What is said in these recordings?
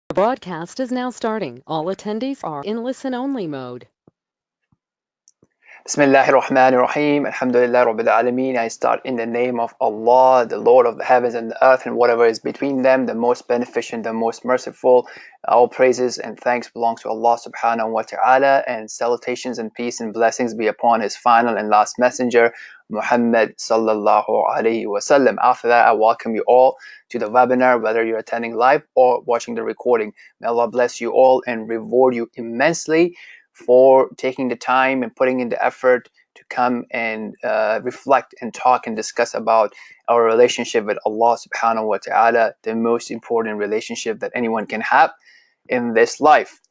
The broadcast is now starting. All attendees are in listen-only mode. Bismillahirrahmanirrahim. Alhamdulillah Rabbil Alameen. I start in the name of Allah, the Lord of the heavens and the earth and whatever is between them, the most beneficent, the most merciful. All praises and thanks belongs to Allah subhanahu wa ta'ala, and salutations and peace and blessings be upon his final and last messenger, Muhammad sallallahu alayhi wasallam. After that, I welcome you all to the webinar, whether you're attending live or watching the recording. May Allah bless you all and reward you immensely for taking the time and putting in the effort to come and reflect and talk and discuss about our relationship with Allah subhanahu wa ta'ala, the most important relationship that anyone can have in this life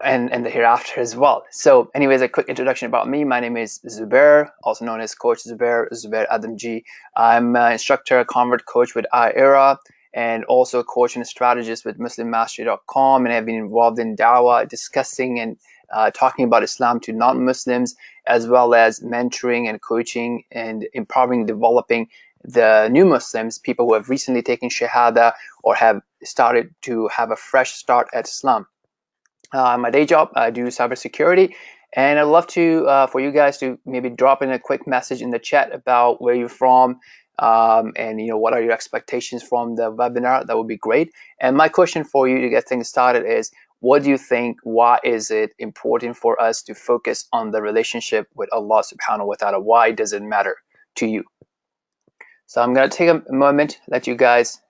and the hereafter as well. So anyways, a quick introduction about me. My name is Zubair, also known as Coach Zubair Adamji. I'm an instructor, convert coach with iERA, and also a coach and strategist with MuslimMastery.com, and I've been involved in dawah, discussing and talking about Islam to non-Muslims, as well as mentoring and coaching and empowering, developing the new Muslims, people who have recently taken Shahada or have started to have a fresh start at Islam. My day job, I do cybersecurity, and I'd love to for you guys to maybe drop in a quick message in the chat about where you're from, and what are your expectations from the webinar. That would be great. And my question for you to get things started is, what do you think? Why is it important for us to focus on the relationship with Allah subhanahu wa ta'ala? Why does it matter to you? So I'm going to take a moment, let you guys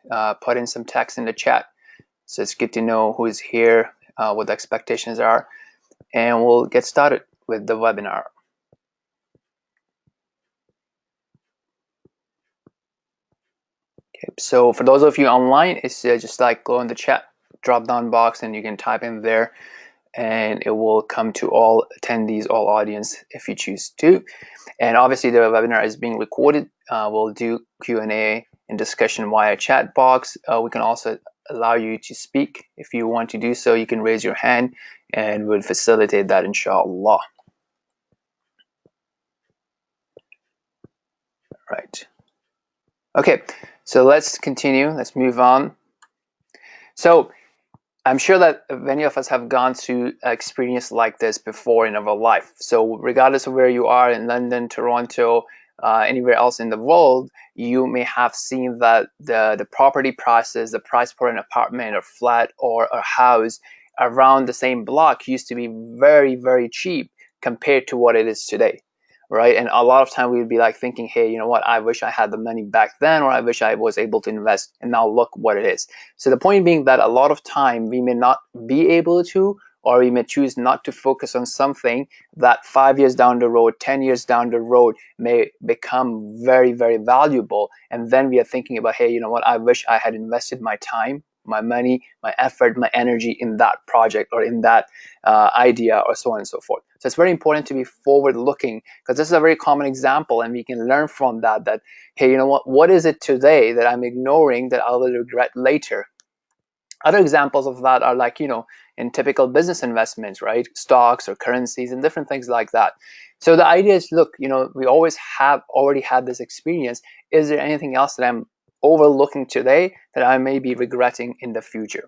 put in some text in the chat. So it's good to know who is here, what the expectations are, and we'll get started with the webinar. Okay, so for those of you online, it's just like go in the chat drop down box and you can type in there, and it will come to all attendees, all audience, if you choose to. And obviously the webinar is being recorded. We'll do Q&A and discussion via chat box. We can also allow you to speak. If you want to do so, you can raise your hand and we'll facilitate that, inshallah. Right. Okay, so let's continue. Let's move on. So I'm sure that many of us have gone through an experience like this before in our life. So regardless of where you are in London, Toronto, anywhere else in the world, you may have seen that the property prices, the price for an apartment or flat or a house around the same block used to be very, very cheap compared to what it is today. Right? And a lot of time we would be like thinking, hey, you know what, I wish I had the money back then, or I wish I was able to invest, and now look what it is. So the point being that a lot of time we may not be able to, or we may choose not to focus on something that 5 years down the road, 10 years down the road may become very, very valuable. And then we are thinking about, hey, you know what, I wish I had invested my time, my money, my effort, my energy in that project or in that idea, or so on and so forth. So it's very important to be forward looking, because this is a very common example, and we can learn from that, hey, you know what is it today that I'm ignoring that I will regret later? Other examples of that are like, in typical business investments, right? Stocks or currencies and different things like that. So the idea is, look, we already had this experience. Is there anything else that I'm overlooking today that I may be regretting in the future?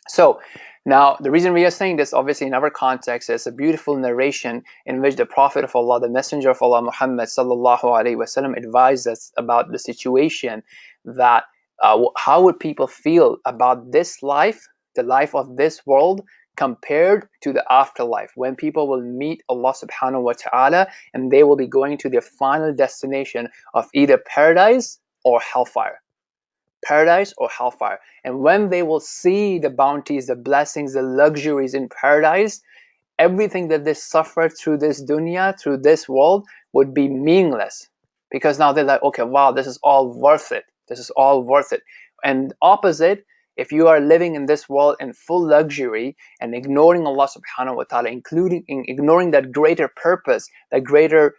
So now the reason we are saying this, obviously in our context, is a beautiful narration in which the Prophet of Allah, the Messenger of Allah, Muhammad sallallahu alaihi wasallam, advised us about the situation that how would people feel about this life, the life of this world, compared to the afterlife, when people will meet Allah subhanahu wa ta'ala and they will be going to their final destination of either paradise or hellfire. Paradise or hellfire. And when they will see the bounties, the blessings, the luxuries in paradise, everything that they suffered through this dunya, through this world, would be meaningless, because now they're like, okay, wow, this is all worth it. This is all worth it. And opposite, if you are living in this world in full luxury and ignoring Allah subhanahu wa ta'ala, ignoring that greater purpose, that greater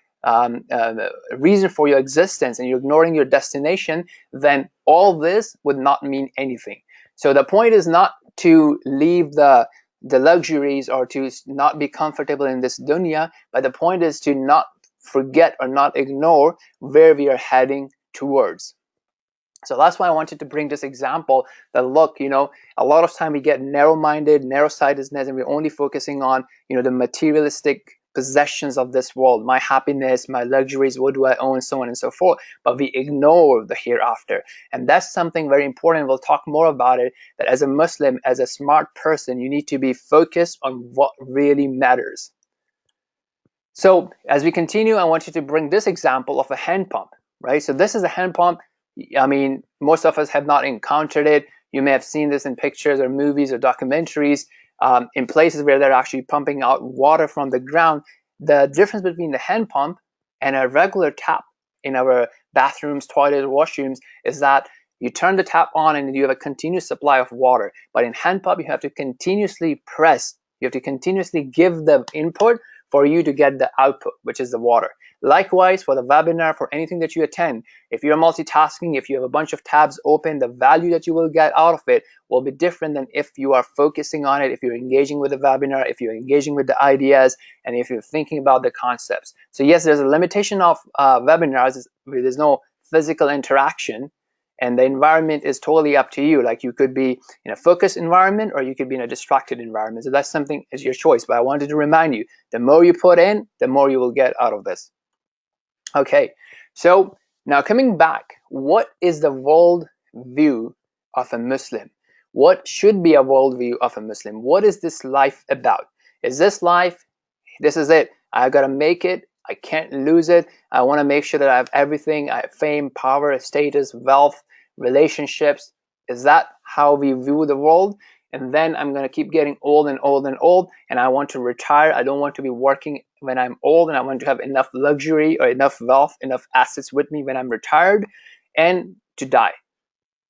reason for your existence, and you're ignoring your destination, then all this would not mean anything. So the point is not to leave the luxuries or to not be comfortable in this dunya, but the point is to not forget or not ignore where we are heading towards. So that's why I wanted to bring this example that, look, a lot of time we get narrow-minded, narrow-sightedness, and we're only focusing on, the materialistic possessions of this world, my happiness, my luxuries, what do I own, so on and so forth. But we ignore the hereafter. And that's something very important. We'll talk more about it, that as a Muslim, as a smart person, you need to be focused on what really matters. So as we continue, I want you to bring this example of a hand pump, right? So this is a hand pump. I mean, most of us have not encountered it. You may have seen this in pictures or movies or documentaries, in places where they're actually pumping out water from the ground. The difference between the hand pump and a regular tap in our bathrooms, toilets, washrooms is that you turn the tap on and you have a continuous supply of water. But in hand pump, you have to continuously press. You have to continuously give the input for you to get the output, which is the water. Likewise, for the webinar, for anything that you attend, if you're multitasking, if you have a bunch of tabs open, the value that you will get out of it will be different than if you are focusing on it, if you're engaging with the webinar, if you're engaging with the ideas, and if you're thinking about the concepts. So yes, there's a limitation of webinars. There's no physical interaction, and the environment is totally up to you. Like, you could be in a focused environment or you could be in a distracted environment. So that's something, is your choice. But I wanted to remind you, the more you put in, the more you will get out of this. Okay, so now coming back, what is the world view of a Muslim? What should be a worldview of a Muslim? What is this life about? Is this life, this is it, I gotta make it, I can't lose it, I want to make sure that I have everything, I have fame, power, status, wealth, relationships? Is that how we view the world? And then I'm going to keep getting old and old and old, and I want to retire. I don't want to be working when I'm old, and I want to have enough luxury or enough wealth, enough assets with me when I'm retired, and to die.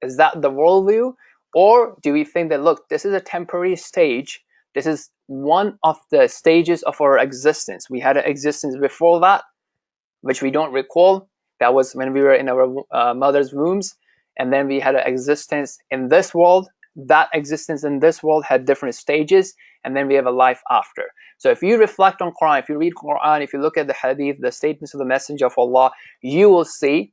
Is that the worldview? Or do we think that, look, this is a temporary stage, this is one of the stages of our existence. We had an existence before that, which we don't recall. That was when we were in our mother's wombs, and then we had an existence in this world. That existence in this world had different stages, and then we have a life after. So if you reflect on Quran, if you read Quran, if you look at the hadith, the statements of the Messenger of Allah, you will see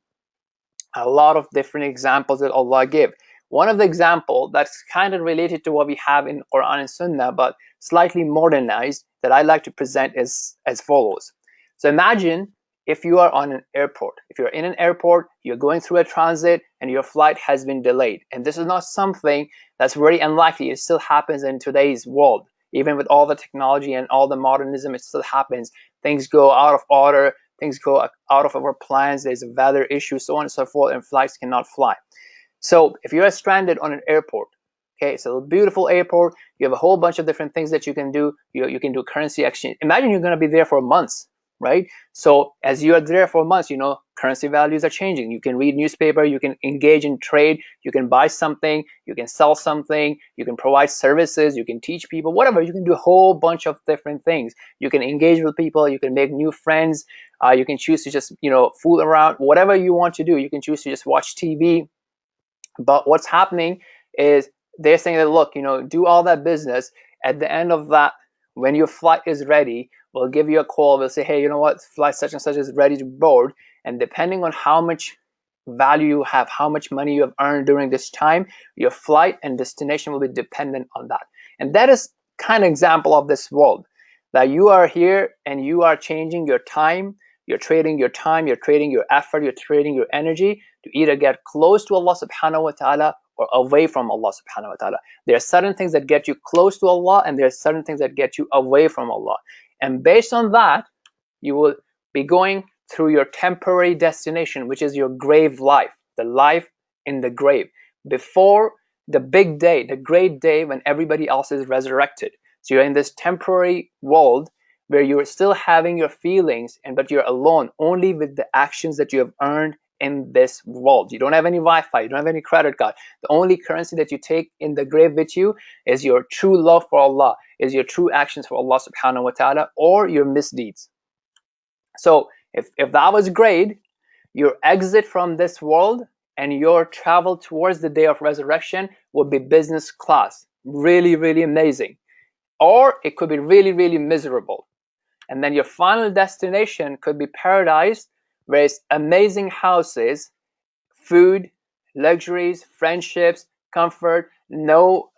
a lot of different examples that Allah give. One of the example that's kind of related to what we have in Quran and Sunnah, but slightly modernized, that I like to present is as follows. So imagine if you are on an airport. If you're in an airport, you're going through a transit, and your flight has been delayed. And this is not something that's very unlikely. It still happens in today's world. Even with all the technology and all the modernism, it still happens. Things go out of order. Things go out of our plans. There's a weather issue, so on and so forth, and flights cannot fly. So if you are stranded on an airport, okay, so a beautiful airport, you have a whole bunch of different things that you can do. You can do currency exchange. Imagine you're going to be there for months, right? So as you are there for months, currency values are changing. You can read newspaper, you can engage in trade, you can buy something, you can sell something, you can provide services, you can teach people, whatever. You can do a whole bunch of different things. You can engage with people, you can make new friends, you can choose to just, fool around, whatever you want to do. You can choose to just watch TV. But what's happening is they're saying that, look, do all that business. At the end of that, when your flight is ready, we'll give you a call. We'll say, hey, you know what, flight such and such is ready to board. And depending on how much value you have, how much money you have earned during this time, your flight and destination will be dependent on that. And that is kind of example of this world, that you are here and you are changing your time. You're trading your time, you're trading your effort, you're trading your energy to either get close to Allah subhanahu wa ta'ala or away from Allah subhanahu wa ta'ala. There are certain things that get you close to Allah, and there are certain things that get you away from Allah. And based on that, you will be going through your temporary destination, which is your grave life, the life in the grave, before the big day, the great day when everybody else is resurrected. So you're in this temporary world where you're still having your feelings, but you're alone only with the actions that you have earned in this world. You don't have any Wi-Fi, you don't have any credit card. The only currency that you take in the grave with you is your true love for Allah, is your true actions for Allah subhanahu wa ta'ala, or your misdeeds. So if that was great, your exit from this world and your travel towards the day of resurrection would be business class. Really, really amazing. Or it could be really, really miserable. And then your final destination could be paradise, where it's amazing houses, food, luxuries, friendships, comfort, no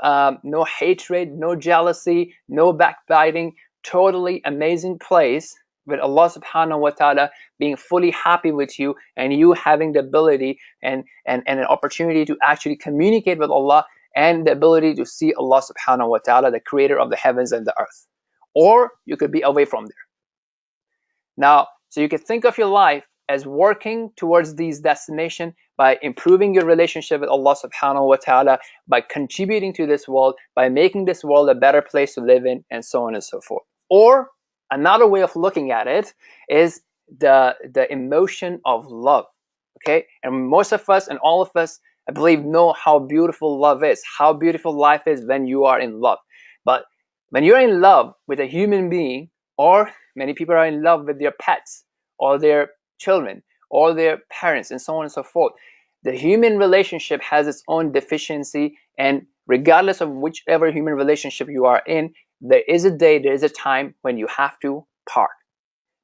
hatred, no jealousy, no backbiting. Totally amazing place with Allah subhanahu wa ta'ala being fully happy with you, and you having the ability and an opportunity to actually communicate with Allah, and the ability to see Allah subhanahu wa ta'ala, the creator of the heavens and the earth. Or you could be away from there. Now, so you can think of your life as working towards these destinations by improving your relationship with Allah subhanahu wa ta'ala, by contributing to this world, by making this world a better place to live in, and so on and so forth. Or another way of looking at it is the emotion of love. Okay, and most of us and all of us, I believe, know how beautiful love is, how beautiful life is when you are in love. But when you're in love with a human being, or many people are in love with their pets or their children or their parents and so on and so forth, the human relationship has its own deficiency, and regardless of whichever human relationship you are in, there is a day, there is a time when you have to part.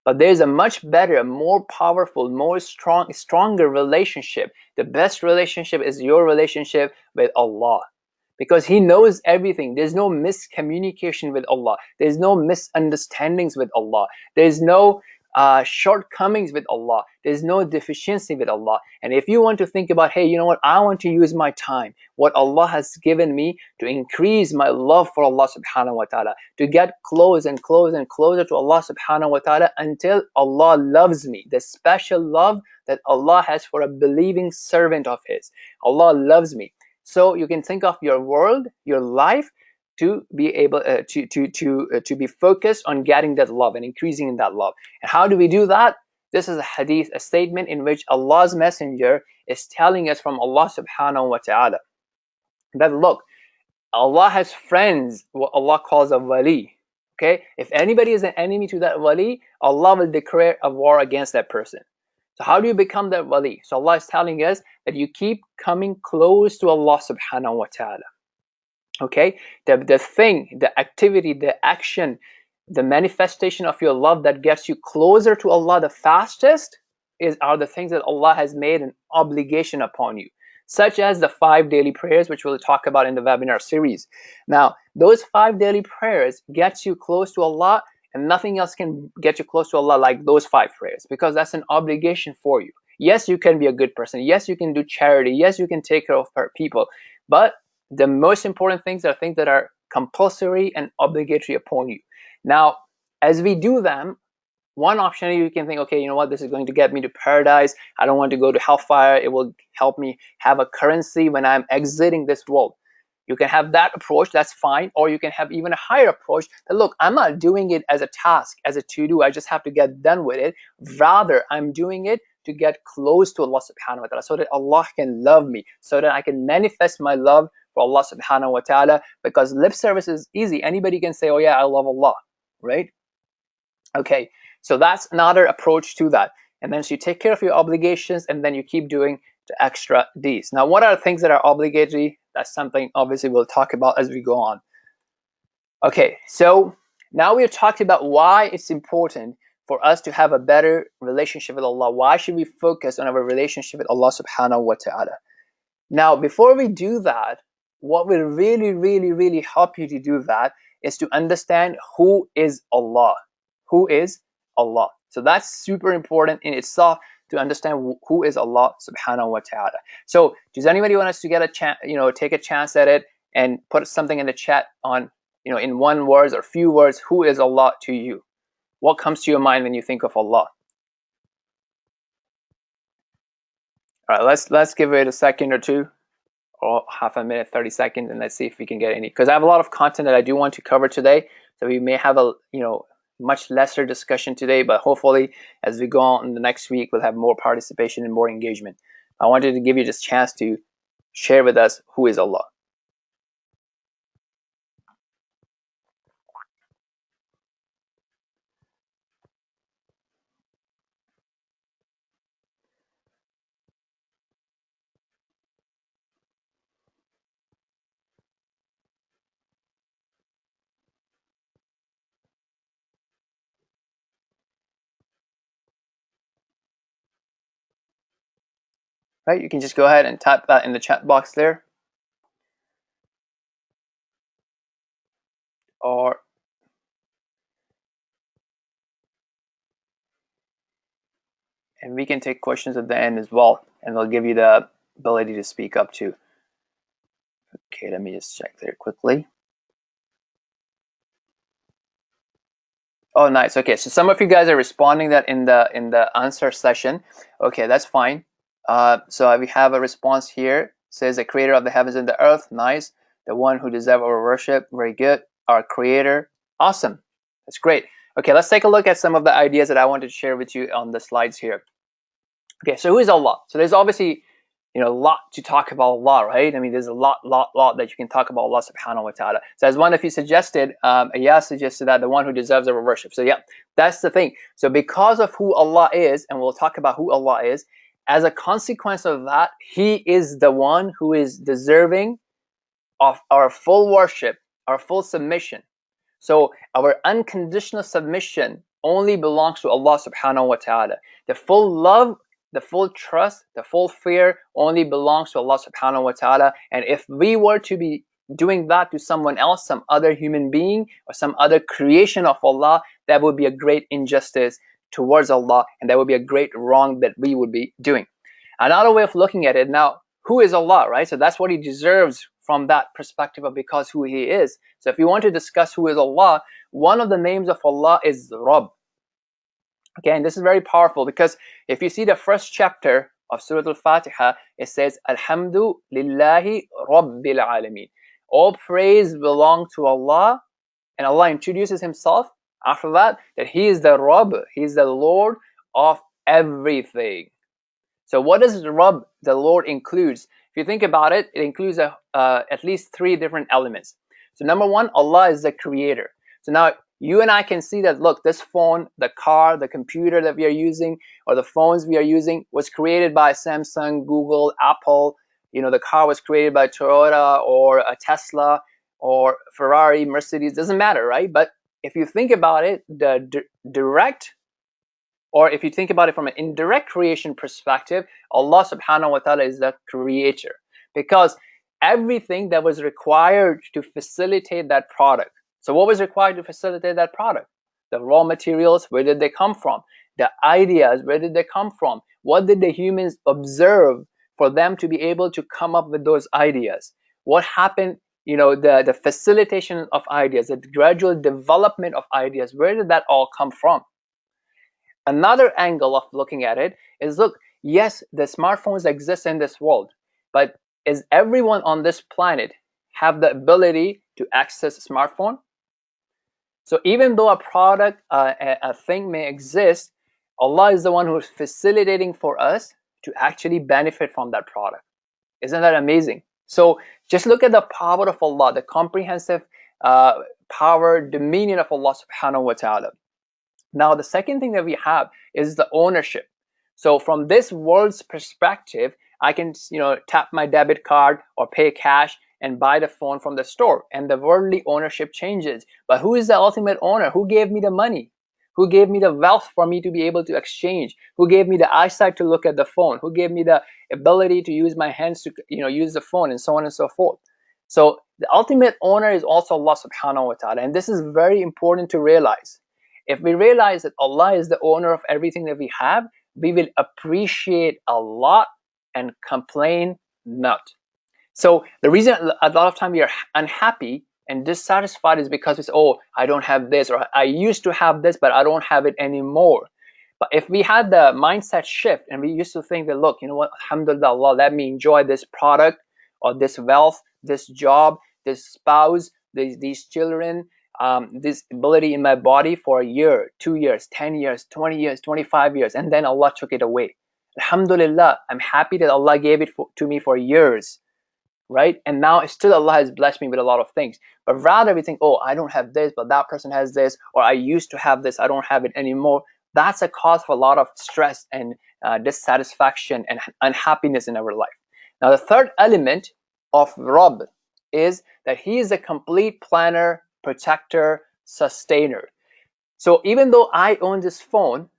But there's a much better, more powerful, more stronger relationship. The best relationship is your relationship with Allah, because He knows everything. There's no miscommunication with Allah. There's no misunderstandings with Allah. There's no shortcomings with Allah. There's no deficiency with Allah. And if you want to think about, hey, you know what, I want to use my time, what Allah has given me, to increase my love for Allah subhanahu wa ta'ala, to get close and close and closer to Allah subhanahu wa ta'ala until Allah loves me, the special love that Allah has for a believing servant of His. Allah loves me. So you can think of your world, your life, to be able to be focused on getting that love and increasing in that love. And how do we do that? This is a hadith, a statement in which Allah's messenger is telling us from Allah subhanahu wa ta'ala that, look, Allah has friends, what Allah calls a wali. Okay, if anybody is an enemy to that wali, Allah will declare a war against that person. So how do you become that wali? So Allah is telling us that you keep coming close to Allah subhanahu wa ta'ala. Okay, the thing, the activity, the action, the manifestation of your love that gets you closer to Allah the fastest are the things that Allah has made an obligation upon you, such as the 5 daily prayers, which we'll talk about in the webinar series. Now, those 5 daily prayers gets you close to Allah, and nothing else can get you close to Allah like those 5 prayers, because that's an obligation for you. Yes, you can be a good person. Yes, you can do charity. Yes, you can take care of people. But the most important things are things that are compulsory and obligatory upon you. Now, as we do them, one option you can think, okay, you know what, this is going to get me to paradise. I don't want to go to hellfire. It will help me have a currency when I'm exiting this world. You can have that approach, that's fine. Or you can have even a higher approach that, look, I'm not doing it as a task, as a to-do. I just have to get done with it. Rather, I'm doing it to get close to Allah subhanahu wa ta'ala, so that Allah can love me, so that I can manifest my love for Allah subhanahu wa ta'ala. Because lip service is easy. Anybody can say, oh yeah, I love Allah, right? Okay, so that's another approach to that. And then so you take care of your obligations, and then you keep doing the extra D's. Now, what are the things that are obligatory? That's something obviously we'll talk about as we go on. Okay, so now we're talking about why it's important for us to have a better relationship with Allah. Why should we focus on our relationship with Allah subhanahu wa ta'ala? Now, before we do that, what will really, really, really help you to do that is to understand who is Allah. Who is Allah? So that's super important in itself, to understand who is Allah subhanahu wa ta'ala. So does anybody want us to get a chance, take a chance at it and put something in the chat on, in one word or few words, who is Allah to you? What comes to your mind when you think of Allah? All right, let's give it a second or two, or half a minute, 30 seconds, and let's see if we can get any, because I have a lot of content that I do want to cover today. So we may have a much lesser discussion today, but hopefully as we go on in the next week, we'll have more participation and more engagement. I wanted to give you this chance to share with us who is Allah. right? You can just go ahead and type that in the chat box there, and we can take questions at the end as well, and they'll give you the ability to speak up too. Okay, let me just check there quickly. Oh, nice. Okay, so some of you guys are responding that in the answer session. Okay, that's fine. So we have a response here. It says the creator of the heavens and the earth. Nice. The one who deserves our worship. Very good. Our creator. Awesome. That's great. Okay, let's take a look at some of the ideas that I wanted to share with you on the slides here. Okay, so who is Allah? So there's obviously, a lot to talk about Allah, right? I mean, there's a lot that you can talk about Allah subhanahu wa ta'ala. So as one of you suggested, Ayaz suggested that the one who deserves our worship. So yeah, that's the thing. So because of who Allah is, and we'll talk about who Allah is, as a consequence of that, He is the one who is deserving of our full worship, our full submission. So our unconditional submission only belongs to Allah subhanahu wa ta'ala. The full love, the full trust, the full fear only belongs to Allah subhanahu wa ta'ala. And if we were to be doing that to someone else, some other human being or some other creation of Allah, that would be a great injustice towards Allah, and that would be a great wrong that we would be doing. Another way of looking at it, now, who is Allah, right? So that's what He deserves from that perspective of because who He is. So if you want to discuss who is Allah, one of the names of Allah is Rabb. Okay, and this is very powerful because if you see the first chapter of Surah Al-Fatiha, it says, Alhamdu lillahi Rabbil Alameen. All praise belong to Allah, and Allah introduces Himself after that He is the Rabb, He is the Lord of everything. So what does Rabb, the Lord, includes? If you think about it, it includes at least 3 different elements. So number 1, Allah is the creator. So now you and I can see that, look, this phone, the car, the computer that we are using, or the phones we are using was created by Samsung, Google, Apple. The car was created by Toyota or a Tesla or Ferrari, Mercedes, doesn't matter, right? But if you think about it, the direct, or if you think about it from an indirect creation perspective, Allah subhanahu wa ta'ala is the creator. Because everything that was required to facilitate that product. So what was required to facilitate that product? The raw materials, where did they come from? The ideas, where did they come from? What did the humans observe for them to be able to come up with those ideas? What happened, the facilitation of ideas, the gradual development of ideas, where did that all come from? Another angle of looking at it is, look, yes, the smartphones exist in this world, but is everyone on this planet have the ability to access a smartphone? So even though a product, a thing may exist, Allah is the one who is facilitating for us to actually benefit from that product. Isn't that amazing? So just look at the power of Allah, the comprehensive power, dominion of Allah subhanahu wa ta'ala. Now, the second thing that we have is the ownership. So from this world's perspective, I can, tap my debit card or pay cash and buy the phone from the store, and the worldly ownership changes. But who is the ultimate owner? Who gave me the money? Who gave me the wealth for me to be able to exchange? Who gave me the eyesight to look at the phone? Who gave me the ability to use my hands to, use the phone, and so on and so forth? So the ultimate owner is also Allah subhanahu wa ta'ala, and this is very important to realize. If we realize that Allah is the owner of everything that we have, we will appreciate a lot and complain not. So the reason a lot of time we are unhappy and dissatisfied is because we say, oh, I don't have this, or I used to have this, but I don't have it anymore. But if we had the mindset shift and we used to think that, look, you know what, alhamdulillah, Allah, let me enjoy this product or this wealth, this job, this spouse, these children, this ability in my body for a year, 2 years, 10 years, 20 years, 25 years, and then Allah took it away. Alhamdulillah, I'm happy that Allah gave it to me for years, right? And now still Allah has blessed me with a lot of things. But rather we think, oh, I don't have this, but that person has this, or I used to have this, I don't have it anymore. That's a cause for a lot of stress and dissatisfaction and unhappiness in our life. Now the third element of Rabb is that He is a complete planner, protector, sustainer. So even though I own this phone,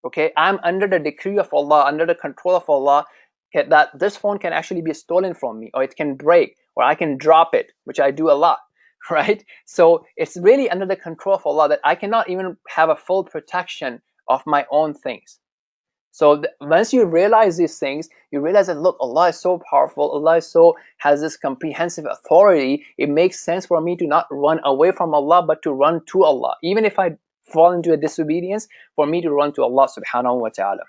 okay, I'm under the decree of Allah, under the control of Allah. that this phone can actually be stolen from me, or it can break, or I can drop it, which I do a lot, right? So it's really under the control of Allah that I cannot even have a full protection of my own things. So once you realize these things, you realize that look, Allah is so powerful, Allah is has this comprehensive authority. It makes sense for me to not run away from Allah, but to run to Allah. Even if I fall into a disobedience, for me to run to Allah subhanahu wa ta'ala.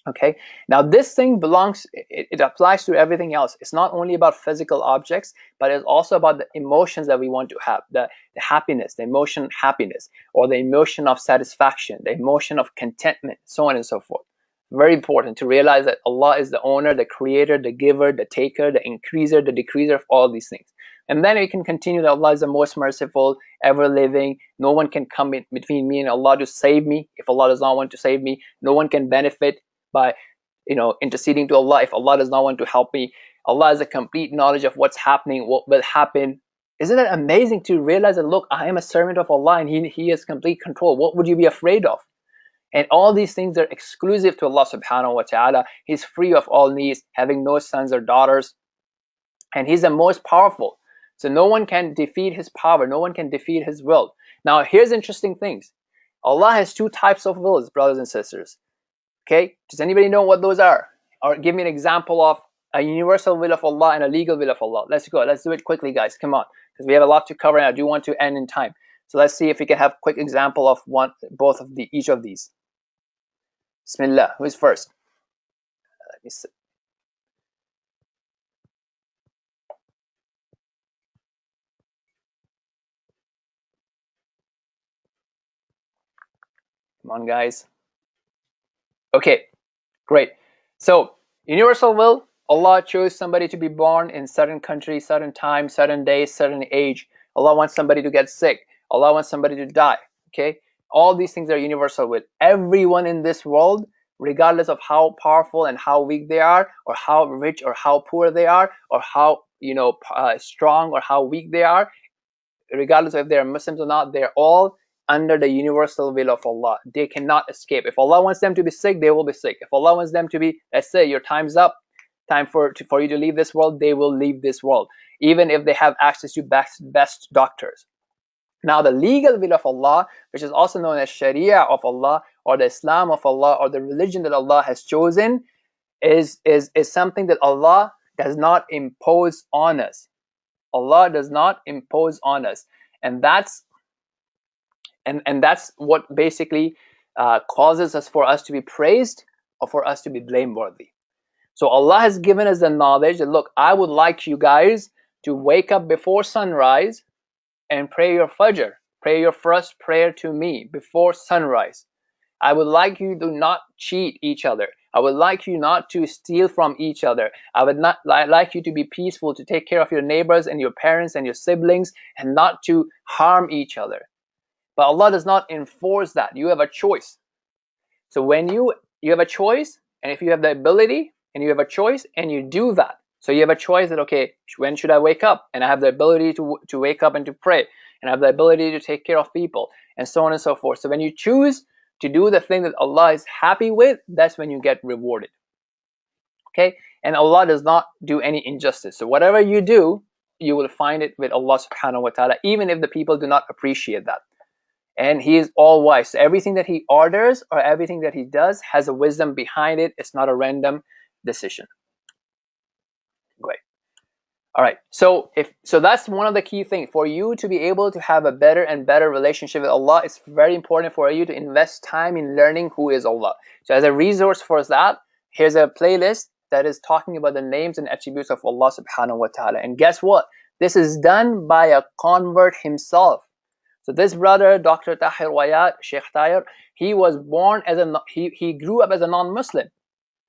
Okay, now this thing it applies to everything else. It's not only about physical objects, but it's also about the emotions that we want to have, the happiness, the emotion happiness, or the emotion of satisfaction, the emotion of contentment, so on and so forth. Very important to realize that Allah is the owner, the creator, the giver, the taker, the increaser, the decreaser of all these things. And then we can continue that Allah is the most merciful, ever living. No one can come in between me and Allah to save me. If Allah does not want to save me, no one can benefit by interceding to Allah if Allah does not want to help me. Allah has a complete knowledge of what's happening, what will happen. Isn't it amazing to realize that look, I am a servant of Allah and He has complete control. What would you be afraid of? And all these things are exclusive to Allah subhanahu wa ta'ala. He's free of all needs, having no sons or daughters, and He's the most powerful. So no one can defeat His power, no one can defeat His will. Now here's interesting things. Allah has two types of wills, brothers and sisters. Okay, does anybody know what those are? Or give me an example of a universal will of Allah and a legal will of Allah. Let's go. Let's do it quickly, guys. Come on, because we have a lot to cover and I do want to end in time. So let's see if we can have a quick example of each of these. Bismillah. Who's first? Let me see. Come on, guys. Okay, great. So universal will, Allah chose somebody to be born in certain country, certain time, certain day, certain age. Allah wants somebody to get sick. Allah wants somebody to die. Okay, all these things are universal will. Everyone in this world, regardless of how powerful and how weak they are, or how rich or how poor they are, or how strong or how weak they are, regardless of if they are Muslims or not, they're all under the universal will of Allah. They cannot escape. If Allah wants them to be sick, they will be sick. If Allah wants them to be, let's say your time's up, time for you to leave this world, they will leave this world, even if they have access to best doctors. Now the legal will of Allah, which is also known as Sharia of Allah, or the Islam of Allah, or the religion that Allah has chosen, is something that Allah does not impose on us. Allah does not impose on us, and that's what basically causes us for us to be praised or for us to be blameworthy. So Allah has given us the knowledge that look, I would like you guys to wake up before sunrise and pray your Fajr, pray your first prayer to me before sunrise. I would like you to not cheat each other. I would like you not to steal from each other. I would not like you to be peaceful, to take care of your neighbors and your parents and your siblings, and not to harm each other. But Allah does not enforce that. You have a choice. So when you have a choice, and if you have the ability and you have a choice and you do that, so you have a choice that, okay, when should I wake up? And I have the ability to wake up and to pray, and I have the ability to take care of people, and so on and so forth. So when you choose to do the thing that Allah is happy with, that's when you get rewarded. Okay, and Allah does not do any injustice. So whatever you do, you will find it with Allah subhanahu wa ta'ala, even if the people do not appreciate that. And He is all wise. So everything that He orders or everything that He does has a wisdom behind it. It's not a random decision. Great. All right. So that's one of the key things. For you to be able to have a better and better relationship with Allah, it's very important for you to invest time in learning who is Allah. So as a resource for that, here's a playlist that is talking about the names and attributes of Allah subhanahu wa ta'ala. And guess what? This is done by a convert himself. So this brother, Dr. Tahir Wayat, Sheikh Tahir, he was born as he grew up as a non-Muslim.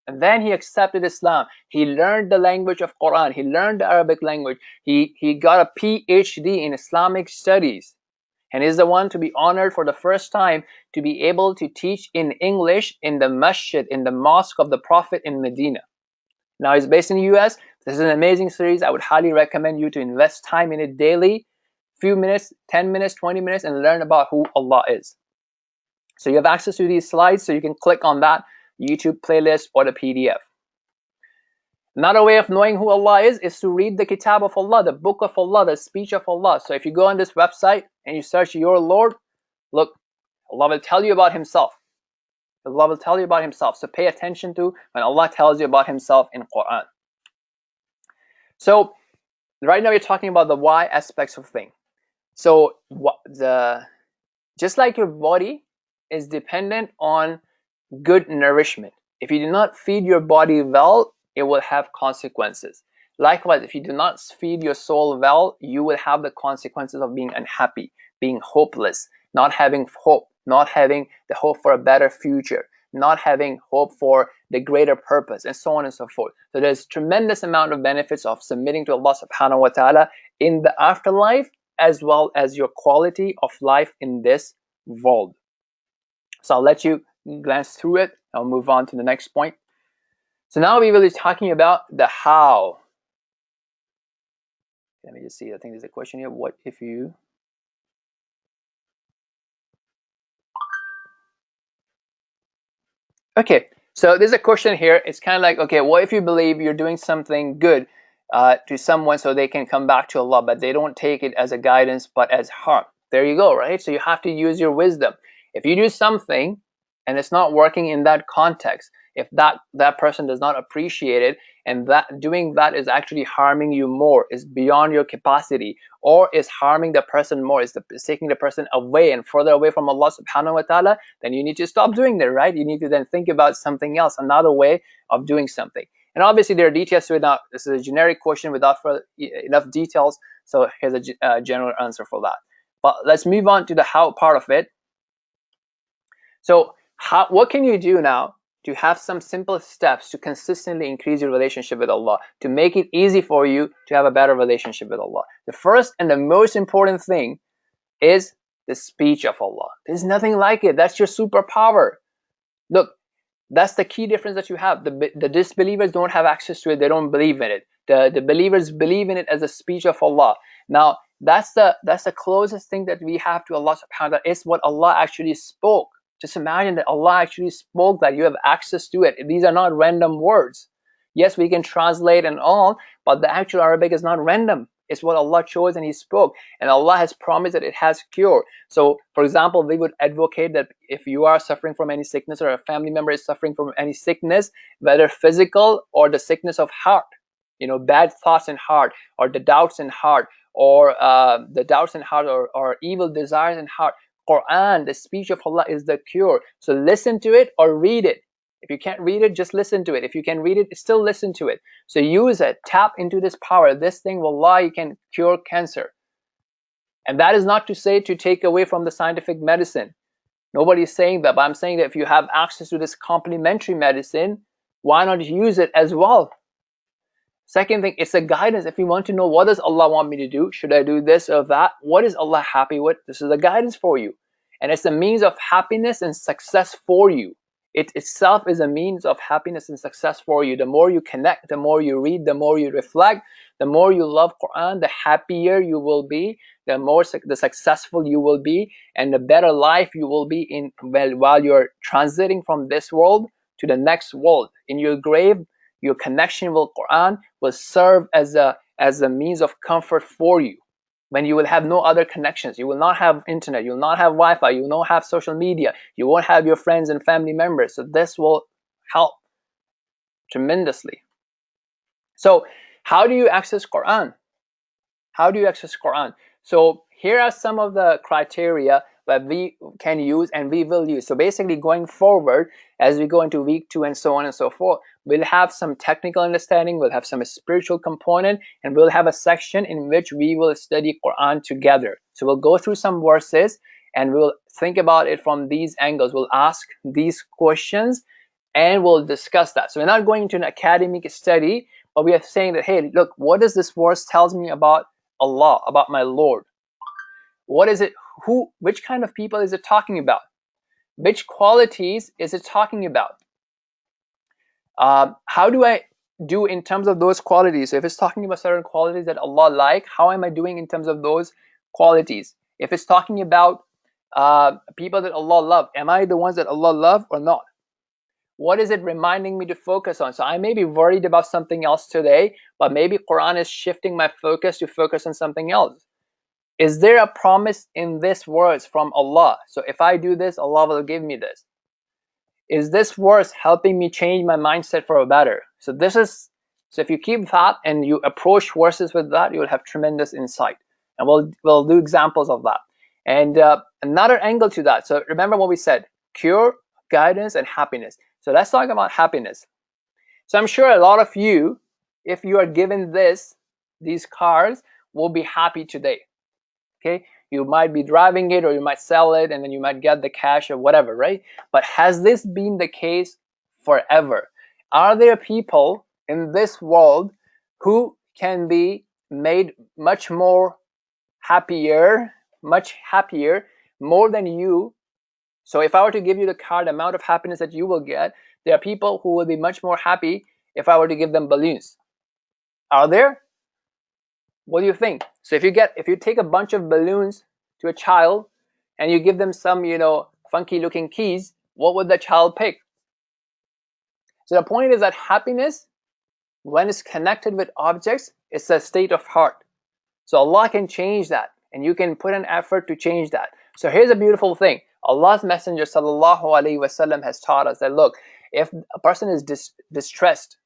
And then he accepted Islam. He learned the language of Quran. He learned the Arabic language. He got a PhD in Islamic studies. And is the one to be honored for the first time to be able to teach in English in the masjid, in the mosque of the Prophet in Medina. Now he's based in the US. This is an amazing series. I would highly recommend you to invest time in it daily. Few minutes, 10 minutes, 20 minutes, and learn about who Allah is. So you have access to these slides, so you can click on that YouTube playlist or the PDF. Another way of knowing who Allah is to read the Kitab of Allah, the Book of Allah, the speech of Allah. So if you go on this website and you search your Lord, look, Allah will tell you about Himself. Allah will tell you about Himself. So pay attention to when Allah tells you about Himself in Quran. So right now we're talking about the why aspects of things. So just like your body is dependent on good nourishment. If you do not feed your body well, it will have consequences. Likewise, if you do not feed your soul well, you will have the consequences of being unhappy, being hopeless, not having hope, not having the hope for a better future, not having hope for the greater purpose, and so on and so forth. So there's tremendous amount of benefits of submitting to Allah subhanahu wa ta'ala in the afterlife, as well as your quality of life in this world. So I'll let you glance through it. I'll move on to the next point. So now we will be talking about the how. Let me just see. I think there's a question here. What if you... Okay, so there's a question here. It's kind of like, okay, what if you believe you're doing something good to someone so they can come back to Allah, but they don't take it as a guidance but as harm? There you go, right? So you have to use your wisdom. If you do something and it's not working in that context, if that person does not appreciate it, and that doing that is actually harming you more, is beyond your capacity, or is harming the person more, is taking the person away and further away from Allah subhanahu wa ta'ala, then you need to stop doing that, right? You need to then think about something else, another way of doing something. And obviously there are details to it now. This is a generic question without enough details, so here's a general answer for that. But let's move on to the how part of it. So what can you do now to have some simple steps to consistently increase your relationship with Allah, to make it easy for you to have a better relationship with Allah? The first and the most important thing is the speech of Allah. There's nothing like it. That's your superpower. Look, that's the key difference that you have. The disbelievers don't have access to it. They don't believe in it. The believers believe in it as a speech of Allah. Now, that's the closest thing that we have to Allah subhanahu wa ta'ala. It's what Allah actually spoke. Just imagine that Allah actually spoke, that you have access to it. These are not random words. Yes, we can translate and all, but the actual Arabic is not random. It's what Allah chose and He spoke. And Allah has promised that it has cure. So, for example, we would advocate that if you are suffering from any sickness, or a family member is suffering from any sickness, whether physical or the sickness of heart, bad thoughts in heart, or the doubts in heart, or or evil desires in heart, Quran, the speech of Allah, is the cure. So listen to it or read it. If you can't read it, just listen to it. If you can read it, still listen to it. So use it. Tap into this power. This thing, wallahi, can cure cancer. And that is not to say to take away from the scientific medicine. Nobody is saying that. But I'm saying that if you have access to this complementary medicine, why not use it as well? Second thing, it's a guidance. If you want to know, what does Allah want me to do? Should I do this or that? What is Allah happy with? This is a guidance for you. And it's a means of happiness and success for you. It itself is a means of happiness and success for you. The more you connect, the more you read, the more you reflect, the more you love Quran, the happier you will be, the successful you will be, and the better life you will be in while you're transiting from this world to the next world. In your grave, your connection with Quran will serve as a means of comfort for you. When you will have no other connections, you will not have internet, you will not have Wi-Fi, you will not have social media, you won't have your friends and family members. So this will help tremendously. So how do you access Quran? How do you access Quran? So here are some of the criteria that we can use and we will use. So basically, going forward, as we go into week 2 and so on and so forth, we'll have some technical understanding, we'll have some spiritual component, and we'll have a section in which we will study Quran together. So we'll go through some verses and we'll think about it from these angles. We'll ask these questions and we'll discuss that. So we're not going into an academic study, but we are saying that, hey, look, what does this verse tells me about Allah, about my Lord? What is it? Which kind of people is it talking about? Which qualities is it talking about? How do I do in terms of those qualities? So if it's talking about certain qualities that Allah like, how am I doing in terms of those qualities? If it's talking about people that Allah love, am I the ones that Allah love or not? What is it reminding me to focus on? So I may be worried about something else today, but maybe Quran is shifting my focus to focus on something else. Is there a promise in this verse from Allah? So if I do this, Allah will give me this. Is this verse helping me change my mindset for a better? So if you keep that and you approach verses with that, you will have tremendous insight. And we'll do examples of that. And another angle to that. So remember what we said: cure, guidance, and happiness. So let's talk about happiness. So I'm sure a lot of you, if you are given these cars, will be happy today. Okay, you might be driving it, or you might sell it, and then you might get the cash or whatever, right? But has this been the case forever? Are there people in this world who can be made much happier, more than you? So if I were to give you the car, the amount of happiness that you will get, there are people who will be much more happy if I were to give them balloons. Are there? What do you think? So if you take a bunch of balloons to a child and you give them some, funky looking keys, what would the child pick? So the point is that happiness, when it's connected with objects, it's a state of heart. So Allah can change that, and you can put an effort to change that. So here's a beautiful thing. Allah's Messenger sallallahu alaihi wasallam has taught us that, look, if a person is distressed,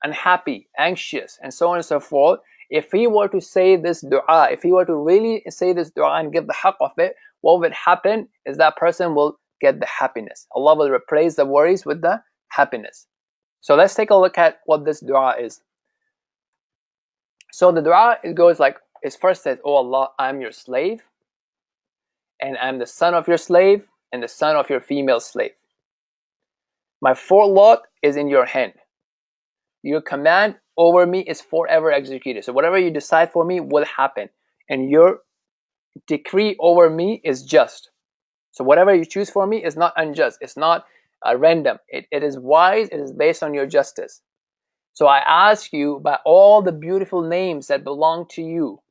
unhappy, anxious, and so on and so forth, if he were to say this dua, if he were to really say this dua and give the haqq of it, what would happen is that person will get the happiness. Allah will replace the worries with the happiness. So let's take a look at what this dua is. So the dua, it goes like, it first says, "Oh Allah, I'm your slave, and I'm the son of your slave, and the son of your female slave. My forelock is in your hand. Your command over me is forever executed." So whatever you decide for me will happen, and your decree over me is just. So whatever you choose for me is not unjust. It's not random. It is wise. It is based on your justice. So I ask you by all the beautiful names that belong to you,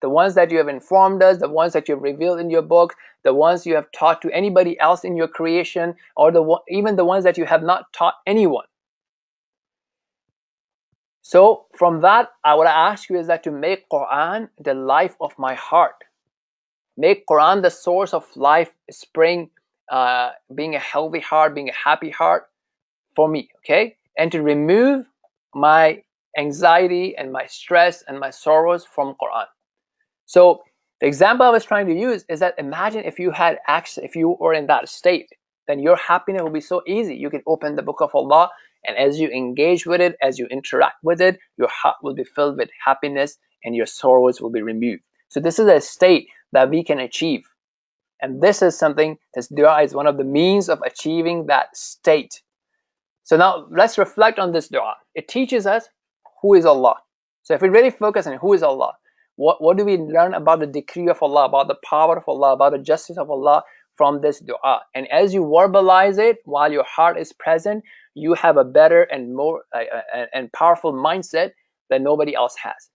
the ones that you have informed us, the ones that you have revealed in your book, the ones you have taught to anybody else in your creation, or even the ones that you have not taught anyone. So from that, what I ask you is that to make Quran the life of my heart. Make Quran the source of life, spring, being a healthy heart, being a happy heart for me, okay? And to remove my anxiety and my stress and my sorrows from Quran. So the example I was trying to use is that imagine if you had access, if you were in that state, then your happiness will be so easy. You can open the book of Allah, and as you engage with it, as you interact with it, your heart will be filled with happiness and your sorrows will be removed. So this is a state that we can achieve. And this is something, this dua is one of the means of achieving that state. So now let's reflect on this dua. It teaches us who is Allah. So if we really focus on who is Allah, what do we learn about the decree of Allah, about the power of Allah, about the justice of Allah from this dua? And as you verbalize it while your heart is present, you have a better and more and powerful mindset that nobody else has.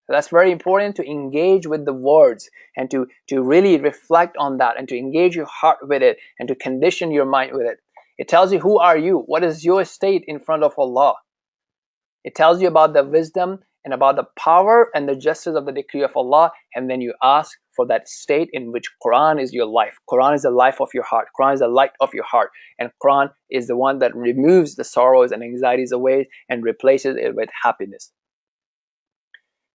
So that's very important, to engage with the words and to really reflect on that and to engage your heart with it and to condition your mind with it. It tells you who are you, what is your state in front of Allah. It tells you about the wisdom and about the power and the justice of the decree of Allah, and then you ask for that state in which Quran is your life. Quran is the life of your heart. Quran is the light of your heart. And Quran is the one that removes the sorrows and anxieties away and replaces it with happiness.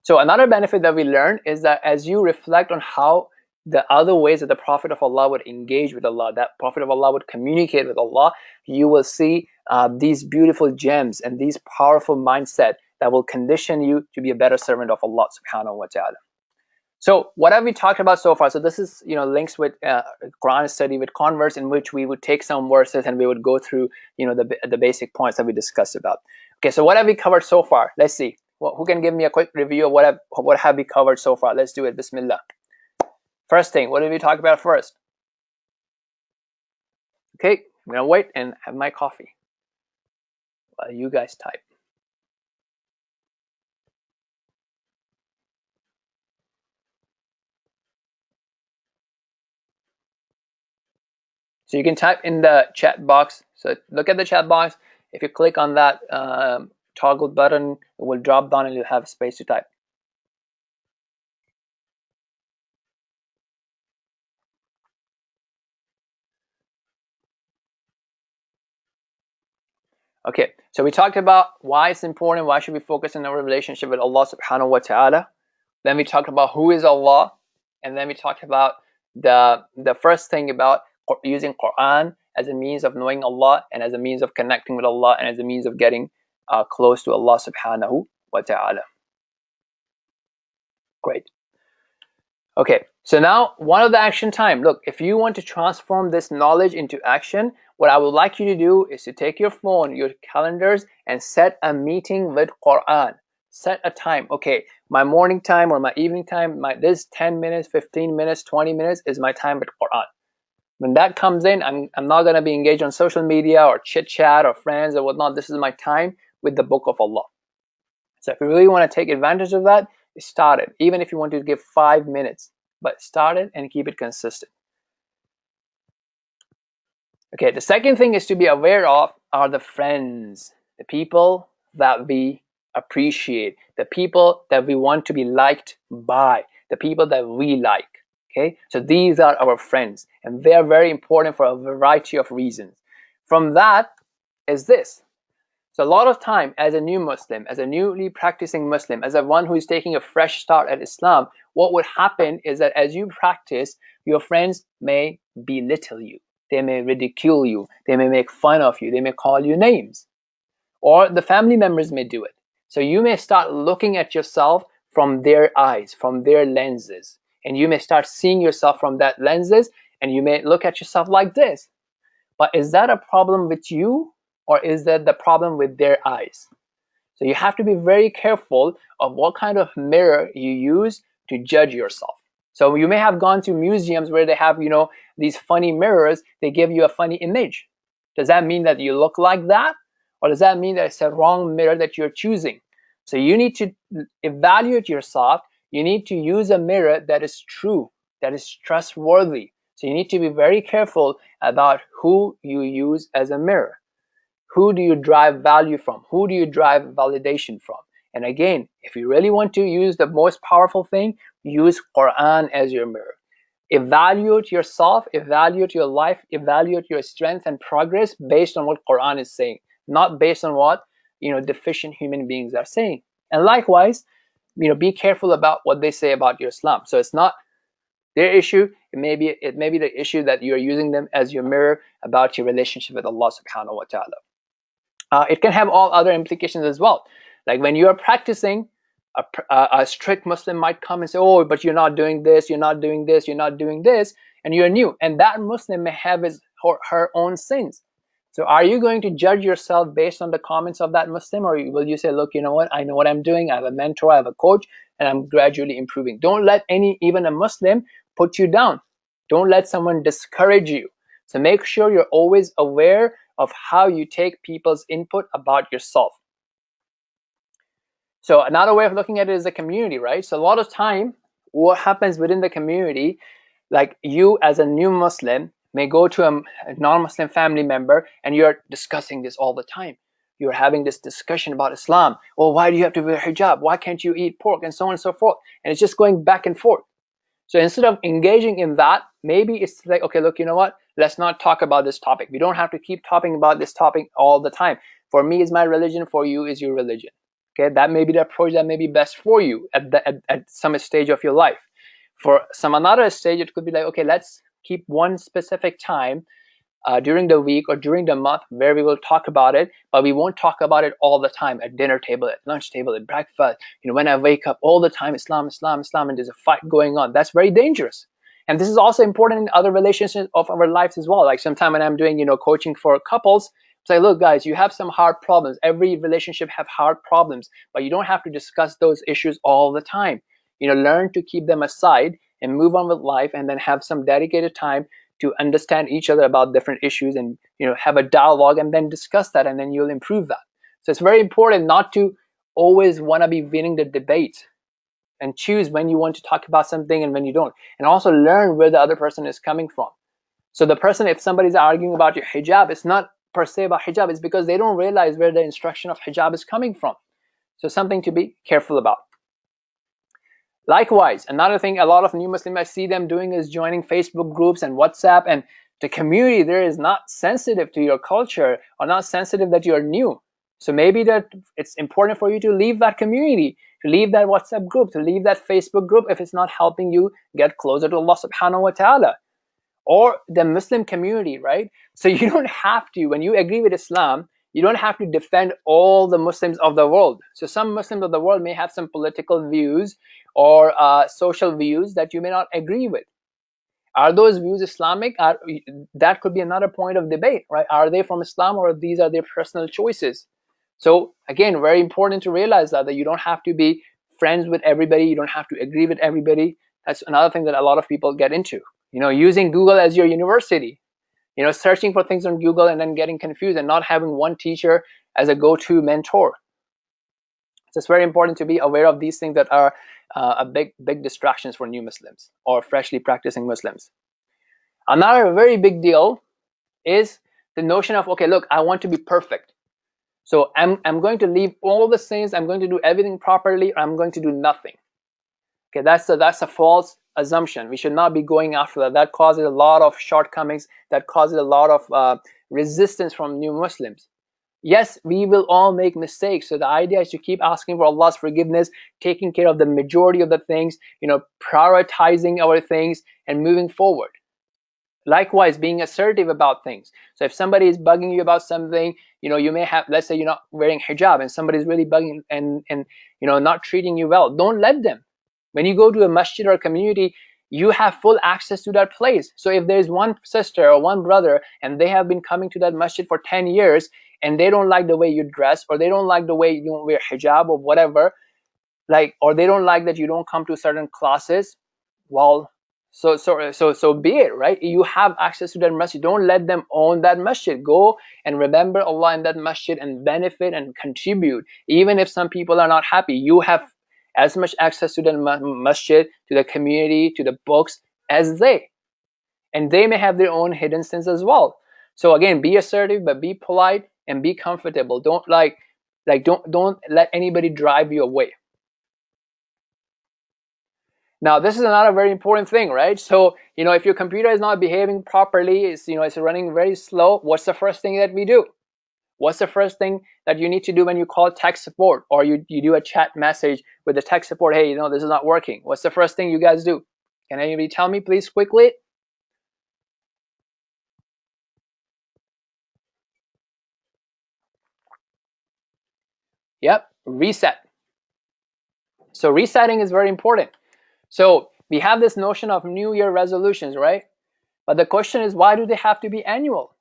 So another benefit that we learn is that as you reflect on how the other ways that the Prophet of Allah would engage with Allah, that Prophet of Allah would communicate with Allah, you will see these beautiful gems and these powerful mindset that will condition you to be a better servant of Allah subhanahu wa ta'ala. So what have we talked about so far? So this is links with Quran study with converts, in which we would take some verses and we would go through the basic points that we discussed about. Okay, so what have we covered so far? Let's see. Well, who can give me a quick review of what have we covered so far? Let's do it. Bismillah. First thing, what did we talk about first? Okay, I'm gonna wait and have my coffee while you guys type. So you can type in the chat box. So look at the chat box. If you click on that toggle button, it will drop down and you'll have space to type. Okay, so we talked about why it's important, why should we focus on our relationship with Allah subhanahu wa ta'ala. Then we talked about who is Allah, and then we talked about the first thing about using Quran as a means of knowing Allah and as a means of connecting with Allah and as a means of getting close to Allah subhanahu wa ta'ala. Great. Okay, so now one of the action time. Look, if you want to transform this knowledge into action, what I would like you to do is to take your phone, your calendars, and set a meeting with Quran. Set a time. Okay, my morning time or my evening time, this 10 minutes, 15 minutes, 20 minutes is my time with Quran. When that comes in, I'm not going to be engaged on social media or chit chat or friends or whatnot. This is my time with the book of Allah. So if you really want to take advantage of that, start it. Even if you want to give 5 minutes, but start it and keep it consistent. Okay, the second thing is to be aware of are the friends, the people that we appreciate, the people that we want to be liked by, the people that we like. Okay, so these are our friends, and they are very important for a variety of reasons. From that is this. So a lot of time as a new Muslim, as a newly practicing Muslim, as a one who is taking a fresh start at Islam, what would happen is that as you practice, your friends may belittle you. They may ridicule you. They may make fun of you. They may call you names. Or the family members may do it. So you may start looking at yourself from their eyes, from their lenses. And you may start seeing yourself from that lenses, and you may look at yourself like this. But is that a problem with you, or is that the problem with their eyes? So you have to be very careful of what kind of mirror you use to judge yourself. So you may have gone to museums where they have, these funny mirrors, they give you a funny image. Does that mean that you look like that? Or does that mean that it's a wrong mirror that you're choosing? So you need to evaluate yourself. You need to use a mirror that is true, that is trustworthy. So you need to be very careful about who you use as a mirror. Who do you drive value from? Who do you drive validation from? And again, if you really want to use the most powerful thing, use Quran as your mirror. Evaluate yourself, evaluate your life, evaluate your strength and progress based on what Quran is saying, not based on what deficient human beings are saying. And likewise, be careful about what they say about your Islam. So it's not their issue. It may be the issue that you're using them as your mirror about your relationship with Allah subhanahu wa ta'ala. It can have all other implications as well. Like when you are practicing, a strict Muslim might come and say, oh, but you're not doing this, you're not doing this, you're not doing this, and you're new. And that Muslim may have his or her own sins. So are you going to judge yourself based on the comments of that Muslim, or will you say, look, you know what, I know what I'm doing, I have a mentor, I have a coach, and I'm gradually improving. Don't let even a Muslim put you down. Don't let someone discourage you. So make sure you're always aware of how you take people's input about yourself. So another way of looking at it is a community, right? So a lot of time, what happens within the community, like you as a new Muslim may go to a non-Muslim family member and you're discussing this all the time. You're having this discussion about Islam. Oh, why do you have to wear hijab? Why can't you eat pork? And so on and so forth. And it's just going back and forth. So instead of engaging in that, maybe it's like, okay, look, you know what? Let's not talk about this topic. We don't have to keep talking about this topic all the time. For me is my religion, for you is your religion. Okay, that may be the approach that may be best for you at some stage of your life. For some another stage, it could be like, okay, let's keep one specific time during the week or during the month where we will talk about it, but we won't talk about it all the time at dinner table, at lunch table, at breakfast. When I wake up all the time, Islam, Islam, Islam, and there's a fight going on. That's very dangerous. And this is also important in other relationships of our lives as well. Like sometime when I'm doing, coaching for couples, say, look, guys, you have some hard problems. Every relationship have hard problems, but you don't have to discuss those issues all the time. Learn to keep them aside and move on with life, and then have some dedicated time to understand each other about different issues, and have a dialogue and then discuss that, and then you'll improve that. So it's very important not to always want to be winning the debate, and choose when you want to talk about something and when you don't, and also learn where the other person is coming from. So the person, if somebody's arguing about your hijab, it's not per se about hijab, it's because they don't realize where the instruction of hijab is coming from. So something to be careful about. Likewise, another thing a lot of new Muslims I see them doing is joining Facebook groups and WhatsApp, and the community there is not sensitive to your culture or not sensitive that you're new. So maybe that it's important for you to leave that community, to leave that WhatsApp group, to leave that Facebook group if it's not helping you get closer to Allah subhanahu wa ta'ala or the Muslim community, right? So you don't have to, when you agree with Islam, you don't have to defend all the Muslims of the world. So some Muslims of the world may have some political views or social views that you may not agree with. Are those views Islamic? That could be another point of debate, right? Are they from Islam or these are their personal choices? So again, very important to realize that you don't have to be friends with everybody. You don't have to agree with everybody. That's another thing that a lot of people get into. Using Google as your university. Searching for things on Google and then getting confused and not having one teacher as a go-to mentor. So it's very important to be aware of these things that are a big distractions for new Muslims or freshly practicing Muslims. Another very big deal is the notion of, okay, look, I want to be perfect. So I'm going to leave all the sins, I'm going to do everything properly, or I'm going to do nothing. Okay, that's a false assumption. We should not be going after that. That causes a lot of shortcomings, that causes a lot of resistance from new Muslims. Yes, we will all make mistakes. So the idea is to keep asking for Allah's forgiveness, taking care of the majority of the things, prioritizing our things and moving forward. Likewise, being assertive about things. So if somebody is bugging you about something, you may have, let's say you're not wearing hijab and somebody's really bugging and not treating you well. Don't let them. When you go to a masjid or a community, you have full access to that place. So if there's one sister or one brother and they have been coming to that masjid for 10 years and they don't like the way you dress, or they don't like the way you don't wear hijab or whatever, or they don't like that you don't come to certain classes, well, so be it, right? You have access to that masjid. Don't let them own that masjid. Go and remember Allah in that masjid and benefit and contribute. Even if some people are not happy, you have as much access to the masjid, to the community, to the books as they. And they may have their own hidden sins as well. So again, be assertive, but be polite and be comfortable. Don't don't let anybody drive you away. Now, this is another very important thing, right? So, if your computer is not behaving properly, it's running very slow, what's the first thing that we do? What's the first thing that you need to do when you call tech support or you do a chat message with the tech support? Hey, this is not working. What's the first thing you guys do? Can anybody tell me, please, quickly? Yep, reset. So resetting is very important. So we have this notion of New Year resolutions, right? But the question is, why do they have to be annual?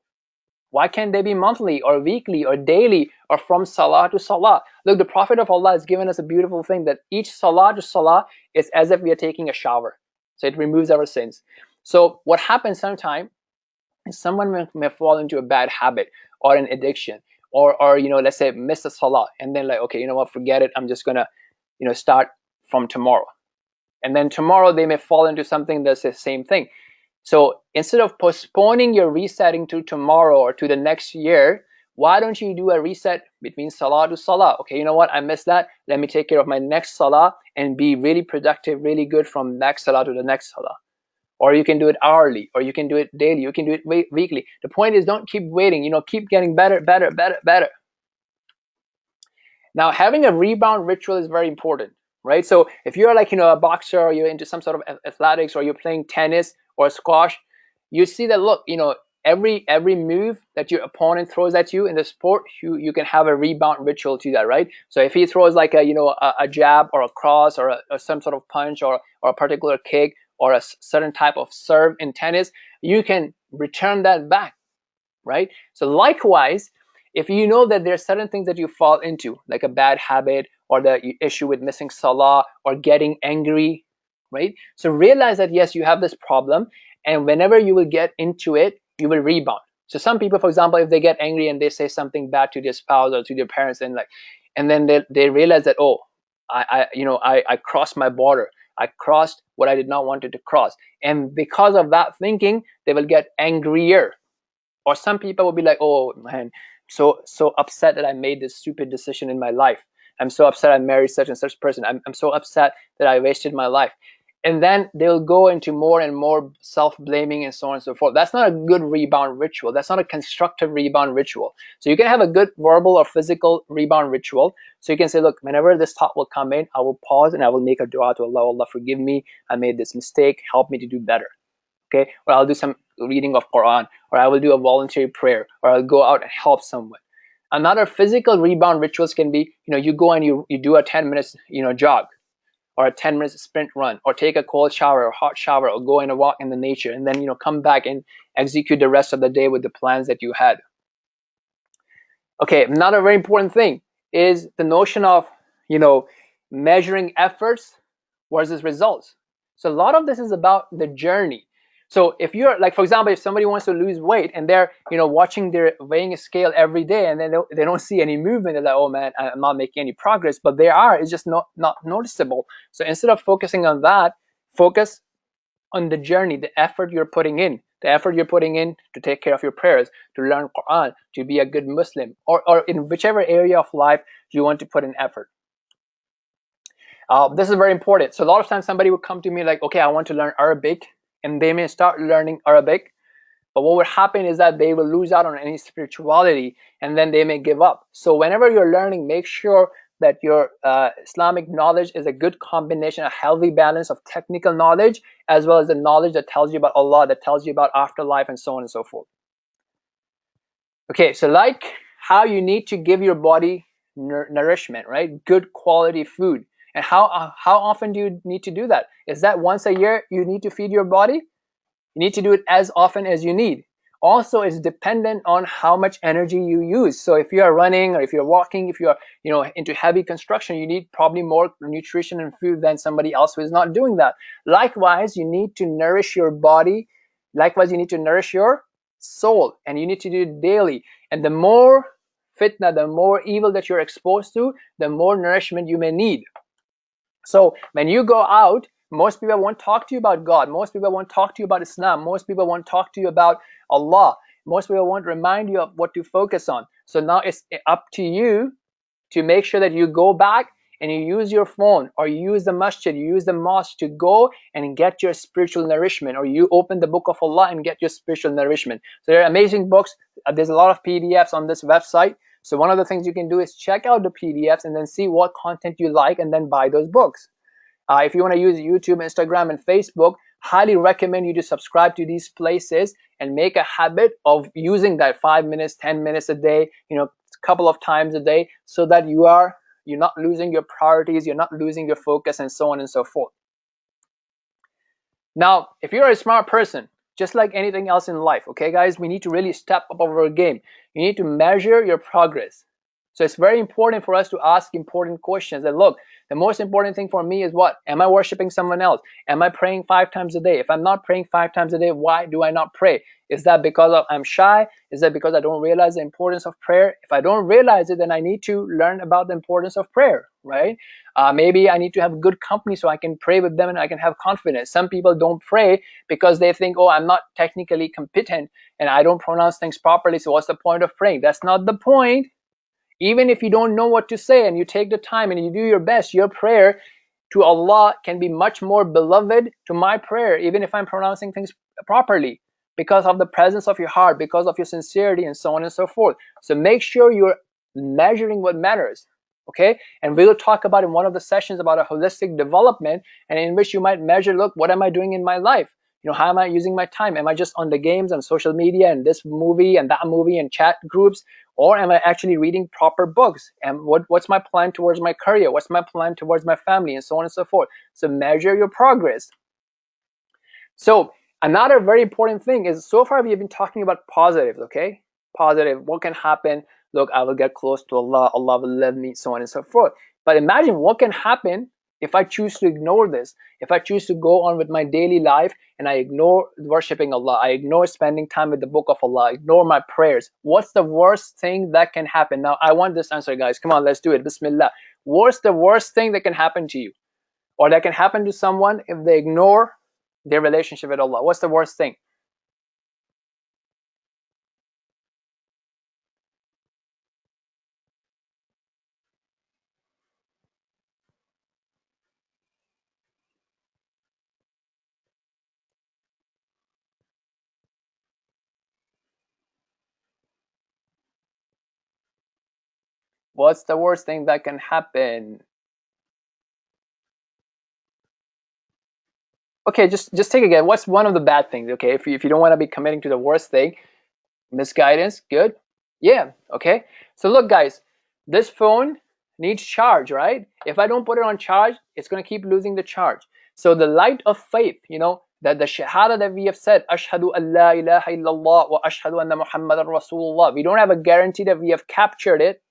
Why can't they be monthly or weekly or daily or from salah to salah? Look, the Prophet of Allah has given us a beautiful thing that each salah to salah is as if we are taking a shower. So it removes our sins. So what happens sometimes is someone may fall into a bad habit or an addiction or let's say miss a salah and then okay, what, forget it. I'm just gonna start from tomorrow. And then tomorrow they may fall into something that's the same thing. So instead of postponing your resetting to tomorrow or to the next year, why don't you do a reset between salah to salah? Okay, what, I missed that. Let me take care of my next salah and be really productive, really good from next salah to the next salah. Or you can do it hourly, or you can do it daily, you can do it weekly. The point is, don't keep waiting, keep getting better. Now, having a rebound ritual is very important, right? So if you're a boxer, or you're into some sort of athletics, or you're playing tennis or squash, you see that, look, every move that your opponent throws at you in the sport, you can have a rebound ritual to that, right? So if he throws a jab or a cross or some sort of punch or a particular kick or a certain type of serve in tennis, you can return that back, right? So likewise, if you know that there are certain things that you fall into, like a bad habit or the issue with missing salah or getting angry, right? So realize that yes, you have this problem, and whenever you will get into it, you will rebound. So some people, for example, if they get angry and they say something bad to their spouse or to their parents, and then they realize that, oh, I crossed my border. I crossed what I did not want to cross. And because of that thinking, they will get angrier. Or some people will be like, oh man, so upset that I made this stupid decision in my life. I'm so upset I married such and such person. I'm so upset that I wasted my life. And then they'll go into more and more self-blaming and so on and so forth. That's not a good rebound ritual. That's not a constructive rebound ritual. So you can have a good verbal or physical rebound ritual. So you can say, look, whenever this thought will come in, I will pause and I will make a dua to Allah. Allah, forgive me. I made this mistake. Help me to do better. Okay, or I'll do some reading of Quran, or I will do a voluntary prayer, or I'll go out and help someone. Another physical rebound rituals can be, you go and you do a 10 minutes, jog, or a 10 minutes sprint run, or take a cold shower or hot shower, or go in a walk in the nature, and then, come back and execute the rest of the day with the plans that you had. Okay, another very important thing is the notion of, measuring efforts versus results. So a lot of this is about the journey. So if you're like, for example, if somebody wants to lose weight and they're, watching their weighing scale every day and then they don't see any movement, they're like, oh man, I'm not making any progress. But they are, it's just not noticeable. So instead of focusing on that, focus on the journey, the effort you're putting in, to take care of your prayers, to learn Quran, to be a good Muslim, or in whichever area of life you want to put in effort. This is very important. So a lot of times somebody would come to me like, okay, I want to learn Arabic, and they may start learning Arabic, but what would happen is that they will lose out on any spirituality, and then they may give up. So whenever you're learning, make sure that your Islamic knowledge is a good combination, a healthy balance of technical knowledge, as well as the knowledge that tells you about Allah, that tells you about afterlife, and so on and so forth. Okay, so like how you need to give your body nourishment, right? Good quality food. And how often do you need to do that? Is that once a year you need to feed your body? You need to do it as often as you need. Also, it's dependent on how much energy you use. So if you are running, or if you're walking, if you're into heavy construction, you need probably more nutrition and food than somebody else who is not doing that. Likewise, you need to nourish your body. Likewise, you need to nourish your soul, and you need to do it daily. And the more fitna, the more evil that you're exposed to, the more nourishment you may need. So when you go out, most people won't talk to you about God. Most people won't talk to you about Islam. Most people won't talk to you about Allah. Most people won't remind you of what to focus on. So now it's up to you to make sure that you go back and you use your phone, or you use the masjid, you use the mosque to go and get your spiritual nourishment, or you open the book of Allah and get your spiritual nourishment. So there are amazing books. There's a lot of PDFs on this website. So one of the things you can do is check out the PDFs and then see what content you like and then buy those books. If you want to use YouTube, Instagram, and Facebook, highly recommend you to subscribe to these places and make a habit of using that 5 minutes, 10 minutes a day, a couple of times a day, so that you're not losing your priorities, you're not losing your focus, and so on and so forth. Now, if you're a smart person, just like anything else in life, okay guys, we need to really step up our game. You need to measure your progress. So it's very important for us to ask important questions. And look, the most important thing for me is what? Am I worshiping someone else? Am I praying 5 times a day? If I'm not praying 5 times a day, why do I not pray? Is that because I'm shy? Is that because I don't realize the importance of prayer? If I don't realize it, then I need to learn about the importance of prayer, right? Maybe I need to have good company so I can pray with them and I can have confidence. Some people don't pray because they think, oh, I'm not technically competent and I don't pronounce things properly, so what's the point of praying? That's not the point. Even if you don't know what to say and you take the time and you do your best, your prayer to Allah can be much more beloved to my prayer, even if I'm pronouncing things properly, because of the presence of your heart, because of your sincerity, and so on and so forth. So make sure you're measuring what matters, okay? And we'll talk about in one of the sessions about a holistic development, and in which you might measure, look, what am I doing in my life? How am I using my time? Am I just on the games and social media and this movie and that movie and chat groups? Or am I actually reading proper books? And what's my plan towards my career? What's my plan towards my family? And so on and so forth. So measure your progress. So another very important thing is, so far we've been talking about positives, okay? Positive, what can happen? Look, I will get close to Allah. Allah will love me, so on and so forth. But imagine what can happen if I choose to ignore this, if I choose to go on with my daily life and I ignore worshipping Allah, I ignore spending time with the book of Allah, ignore my prayers. What's the worst thing that can happen? Now, I want this answer, guys. Come on, let's do it. Bismillah. What's the worst thing that can happen to you? or that can happen to someone if they ignore their relationship with Allah. What's the worst thing? What's the worst thing that can happen? Okay, just take again. What's one of the bad things? Okay, if you don't want to be committing to the worst thing, misguidance, good. Yeah, okay. So look, guys, this phone needs charge, right? If I don't put it on charge, it's going to keep losing the charge. So the light of faith, that the shahada that we have said, ashhadu an la ilaha illallah wa ashhadu anna muhammadan rasulullah, we don't have a guarantee that we have captured it.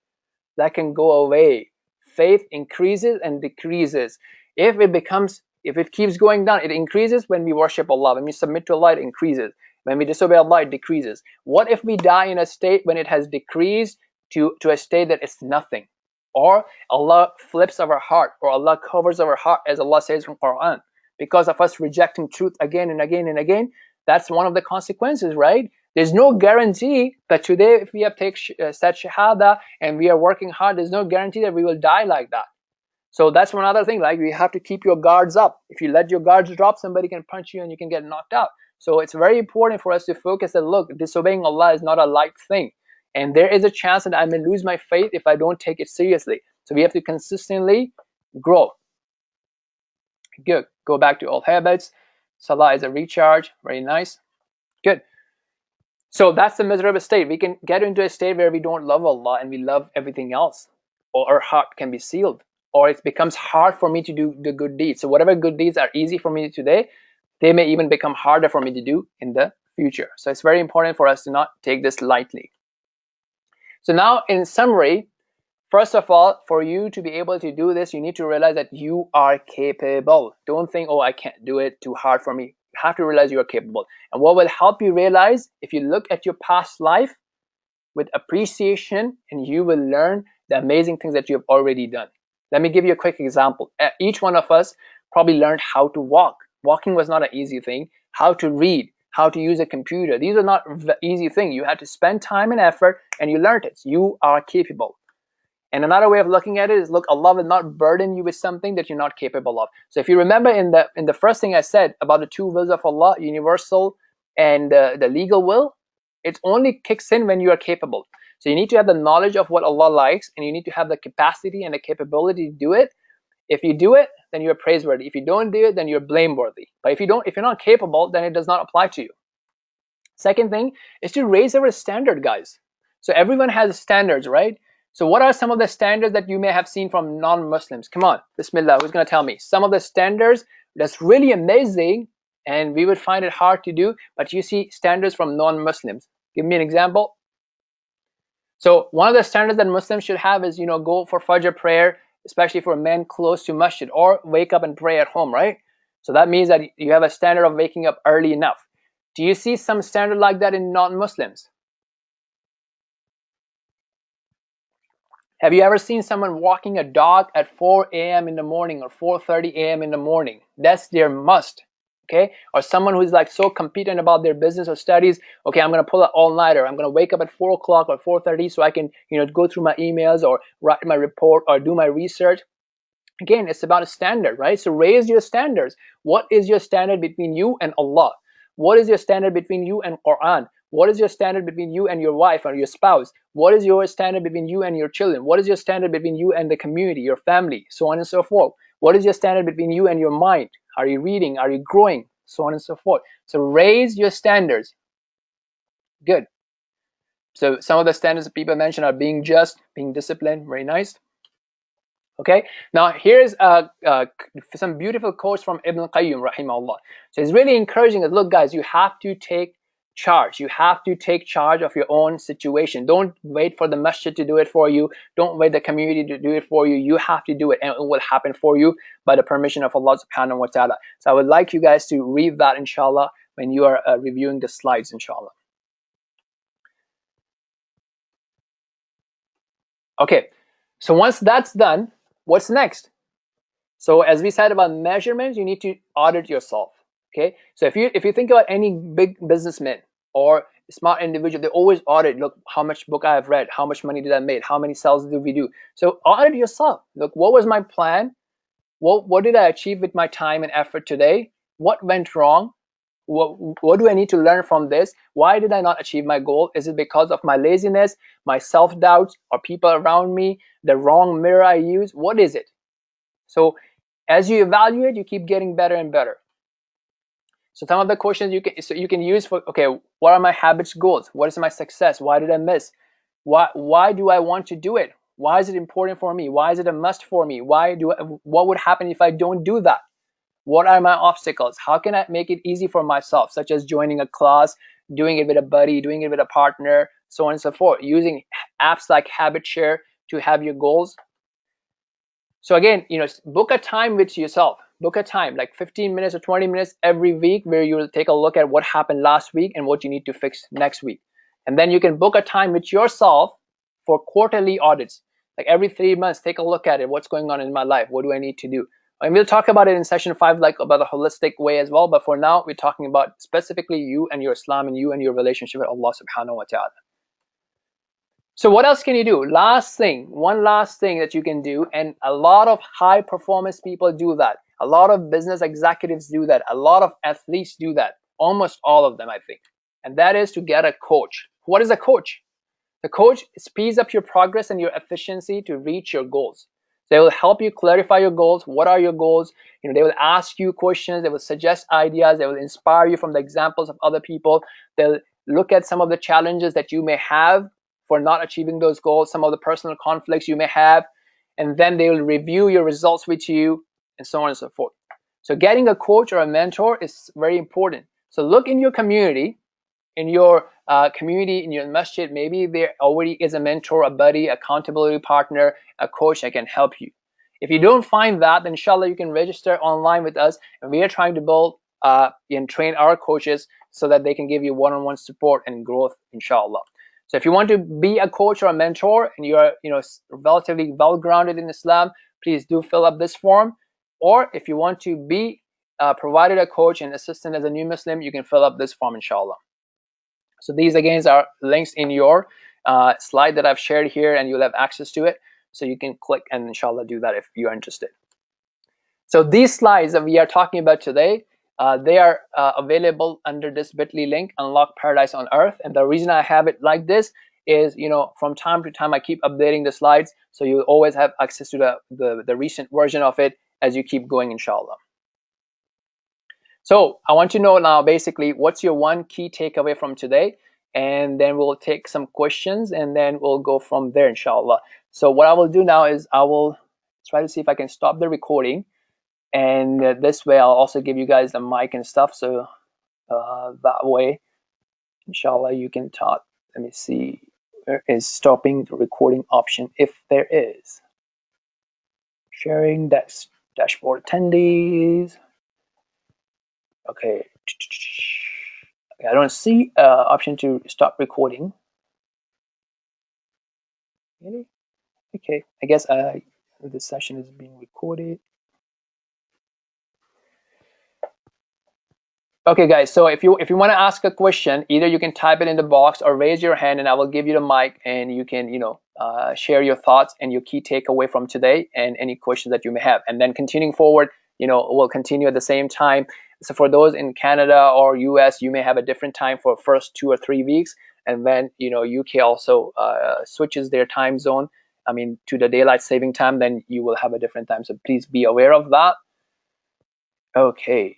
That can go away. Faith increases and decreases. If it keeps going down, it increases when we worship Allah. When we submit to Allah, it increases. When we disobey Allah, it decreases. What if we die in a state when it has decreased to a state that it's nothing? Or Allah flips our heart, or Allah covers our heart, as Allah says in Quran, because of us rejecting truth again and again and again. That's one of the consequences, right? There's no guarantee that today, if we have said shahada and we are working hard, there's no guarantee that we will die like that. So that's one other thing, like, you have to keep your guards up. If you let your guards drop, somebody can punch you and you can get knocked out. So it's very important for us to focus that, look, disobeying Allah is not a light thing. And there is a chance that I may lose my faith if I don't take it seriously. So we have to consistently grow. Good. Go back to old habits. Salah is a recharge. Very nice. Good. So that's the miserable state. We can get into a state where we don't love Allah and we love everything else, or our heart can be sealed, or it becomes hard for me to do the good deeds. So whatever good deeds are easy for me today, they may even become harder for me to do in the future. So it's very important for us to not take this lightly. So now, in summary, first of all, for you to be able to do this, you need to realize that you are capable. Don't think, oh, I can't do it, too hard for me. You have to realize you are capable. And what will help you realize, if you look at your past life with appreciation, and you will learn the amazing things that you have already done. Let me give you a quick example. Each one of us probably learned how to walk. Walking was not an easy thing. How to read, how to use a computer. These are not easy things. You had to spend time and effort, and you learned it. You are capable. And another way of looking at it is, look, Allah will not burden you with something that you're not capable of. So if you remember in the first thing I said about the two wills of Allah, universal and the legal will, it only kicks in when you are capable. So you need to have the knowledge of what Allah likes, and you need to have the capacity and the capability to do it. If you do it, then you're praiseworthy. If you don't do it, then you're blameworthy. But if you're not capable, then it does not apply to you. Second thing is to raise our standard, guys. So everyone has standards, right? So what are some of the standards that you may have seen from non-Muslims? Come on, Bismillah, who's going to tell me? Some of the standards that's really amazing and we would find it hard to do, but you see standards from non-Muslims. Give me an example. So one of the standards that Muslims should have is, go for Fajr prayer, especially for men close to masjid, or wake up and pray at home, right? So that means that you have a standard of waking up early enough. Do you see some standard like that in non-Muslims? Have you ever seen someone walking a dog at 4 a.m. in the morning or 4:30 a.m. in the morning? That's their must, okay? Or someone who's like so competent about their business or studies, okay, I'm gonna pull an all-nighter. I'm gonna wake up at 4 o'clock or 4:30 so I can, go through my emails or write my report or do my research. Again, it's about a standard, right? So raise your standards. What is your standard between you and Allah? What is your standard between you and Quran? What is your standard between you and your wife or your spouse? What is your standard between you and your children? What is your standard between you and the community, your family, so on and so forth? What is your standard between you and your mind? Are you reading? Are you growing? So on and so forth. So raise your standards. Good. So some of the standards that people mention are being just, being disciplined. Very nice. Okay, now here's some beautiful quotes from Ibn Qayyim rahimahullah. So it's really encouraging us. Look, guys, you have to take charge. You have to take charge of your own situation. Don't wait for the masjid to do it for you. Don't wait the community to do it for you. You have to do it, and it will happen for you by the permission of Allah subhanahu wa ta'ala. So I would like you guys to read that, inshallah, when you are reviewing the slides, inshallah. Okay, so once that's done, what's next? So as we said about measurements, you need to audit yourself. Okay, so if you think about any big businessman or smart individual, they always audit. Look, how much book I have read, how much money did I make, how many sales did we do. So audit yourself. Look, what was my plan? What did I achieve with my time and effort today? What went wrong? What do I need to learn from this? Why did I not achieve my goal? Is it because of my laziness, my self-doubts, or people around me, the wrong mirror I use? What is it? So as you evaluate, you keep getting better and better. So some of the questions you can use for, okay, what are my habits, goals? What is my success? Why did I miss? Why do I want to do it? Why is it important for me? Why is it a must for me? What would happen if I don't do that? What are my obstacles? How can I make it easy for myself, such as joining a class, doing it with a buddy, doing it with a partner, so on and so forth, using apps like HabitShare to have your goals. So again, book a time with yourself. Book a time, like 15 minutes or 20 minutes every week, where you will take a look at what happened last week and what you need to fix next week. And then you can book a time with yourself for quarterly audits. Like every 3 months, take a look at it. What's going on in my life? What do I need to do? And we'll talk about it in session 5, like about the holistic way as well. But for now, we're talking about specifically you and your Islam and you and your relationship with Allah subhanahu wa ta'ala. So what else can you do? One last thing that you can do, and a lot of high performance people do that. A lot of business executives do that. A lot of athletes do that. Almost all of them, I think. And that is to get a coach. What is a coach? The coach speeds up your progress and your efficiency to reach your goals. They will help you clarify your goals. What are your goals? They will ask you questions. They will suggest ideas. They will inspire you from the examples of other people. They'll look at some of the challenges that you may have for not achieving those goals, some of the personal conflicts you may have, and then they will review your results with you, and so on and so forth. So getting a coach or a mentor is very important. So look in your community, in your masjid, maybe there already is a mentor, a buddy, accountability partner, a coach that can help you. If you don't find that, then inshallah you can register online with us, and we are trying to build and train our coaches so that they can give you one-on-one support and growth, inshallah. So if you want to be a coach or a mentor and you are relatively well-grounded in Islam, please do fill up this form. Or if you want to be provided a coach and assistant as a new Muslim, you can fill up this form, inshallah. So these again are links in your slide that I've shared here, and you'll have access to it. So you can click and inshallah do that if you're interested. So these slides that we are talking about today, they are available under this bit.ly link, Unlock Paradise on Earth. And the reason I have it like this is, from time to time I keep updating the slides, so you always have access to the recent version of it as you keep going, inshallah. So I want to know now, basically, what's your one key takeaway from today? And then we'll take some questions, and then we'll go from there, inshallah. So what I will do now is I will try to see if I can stop the recording. And this way I'll also give you guys the mic and stuff, so that way inshallah you can talk. Let me see, where is stopping the recording option, if there is. Sharing dashboard attendees. Okay, I don't see option to stop recording. Really? Okay, I guess this session is being recorded. Okay, guys, so if you want to ask a question, either you can type it in the box or raise your hand, and I will give you the mic, and you can share your thoughts and your key takeaway from today and any questions that you may have. And then continuing forward, we'll continue at the same time. So for those in Canada or US, you may have a different time for first 2 or 3 weeks, and then UK also switches their time zone, to the daylight saving time. Then you will have a different time, so please be aware of that. Okay.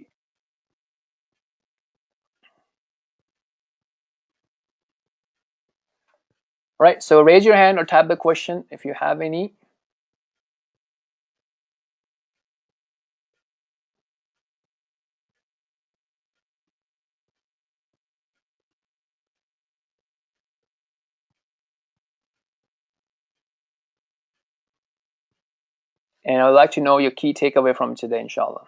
All right, so raise your hand or type the question if you have any. And I would like to know your key takeaway from today, inshallah.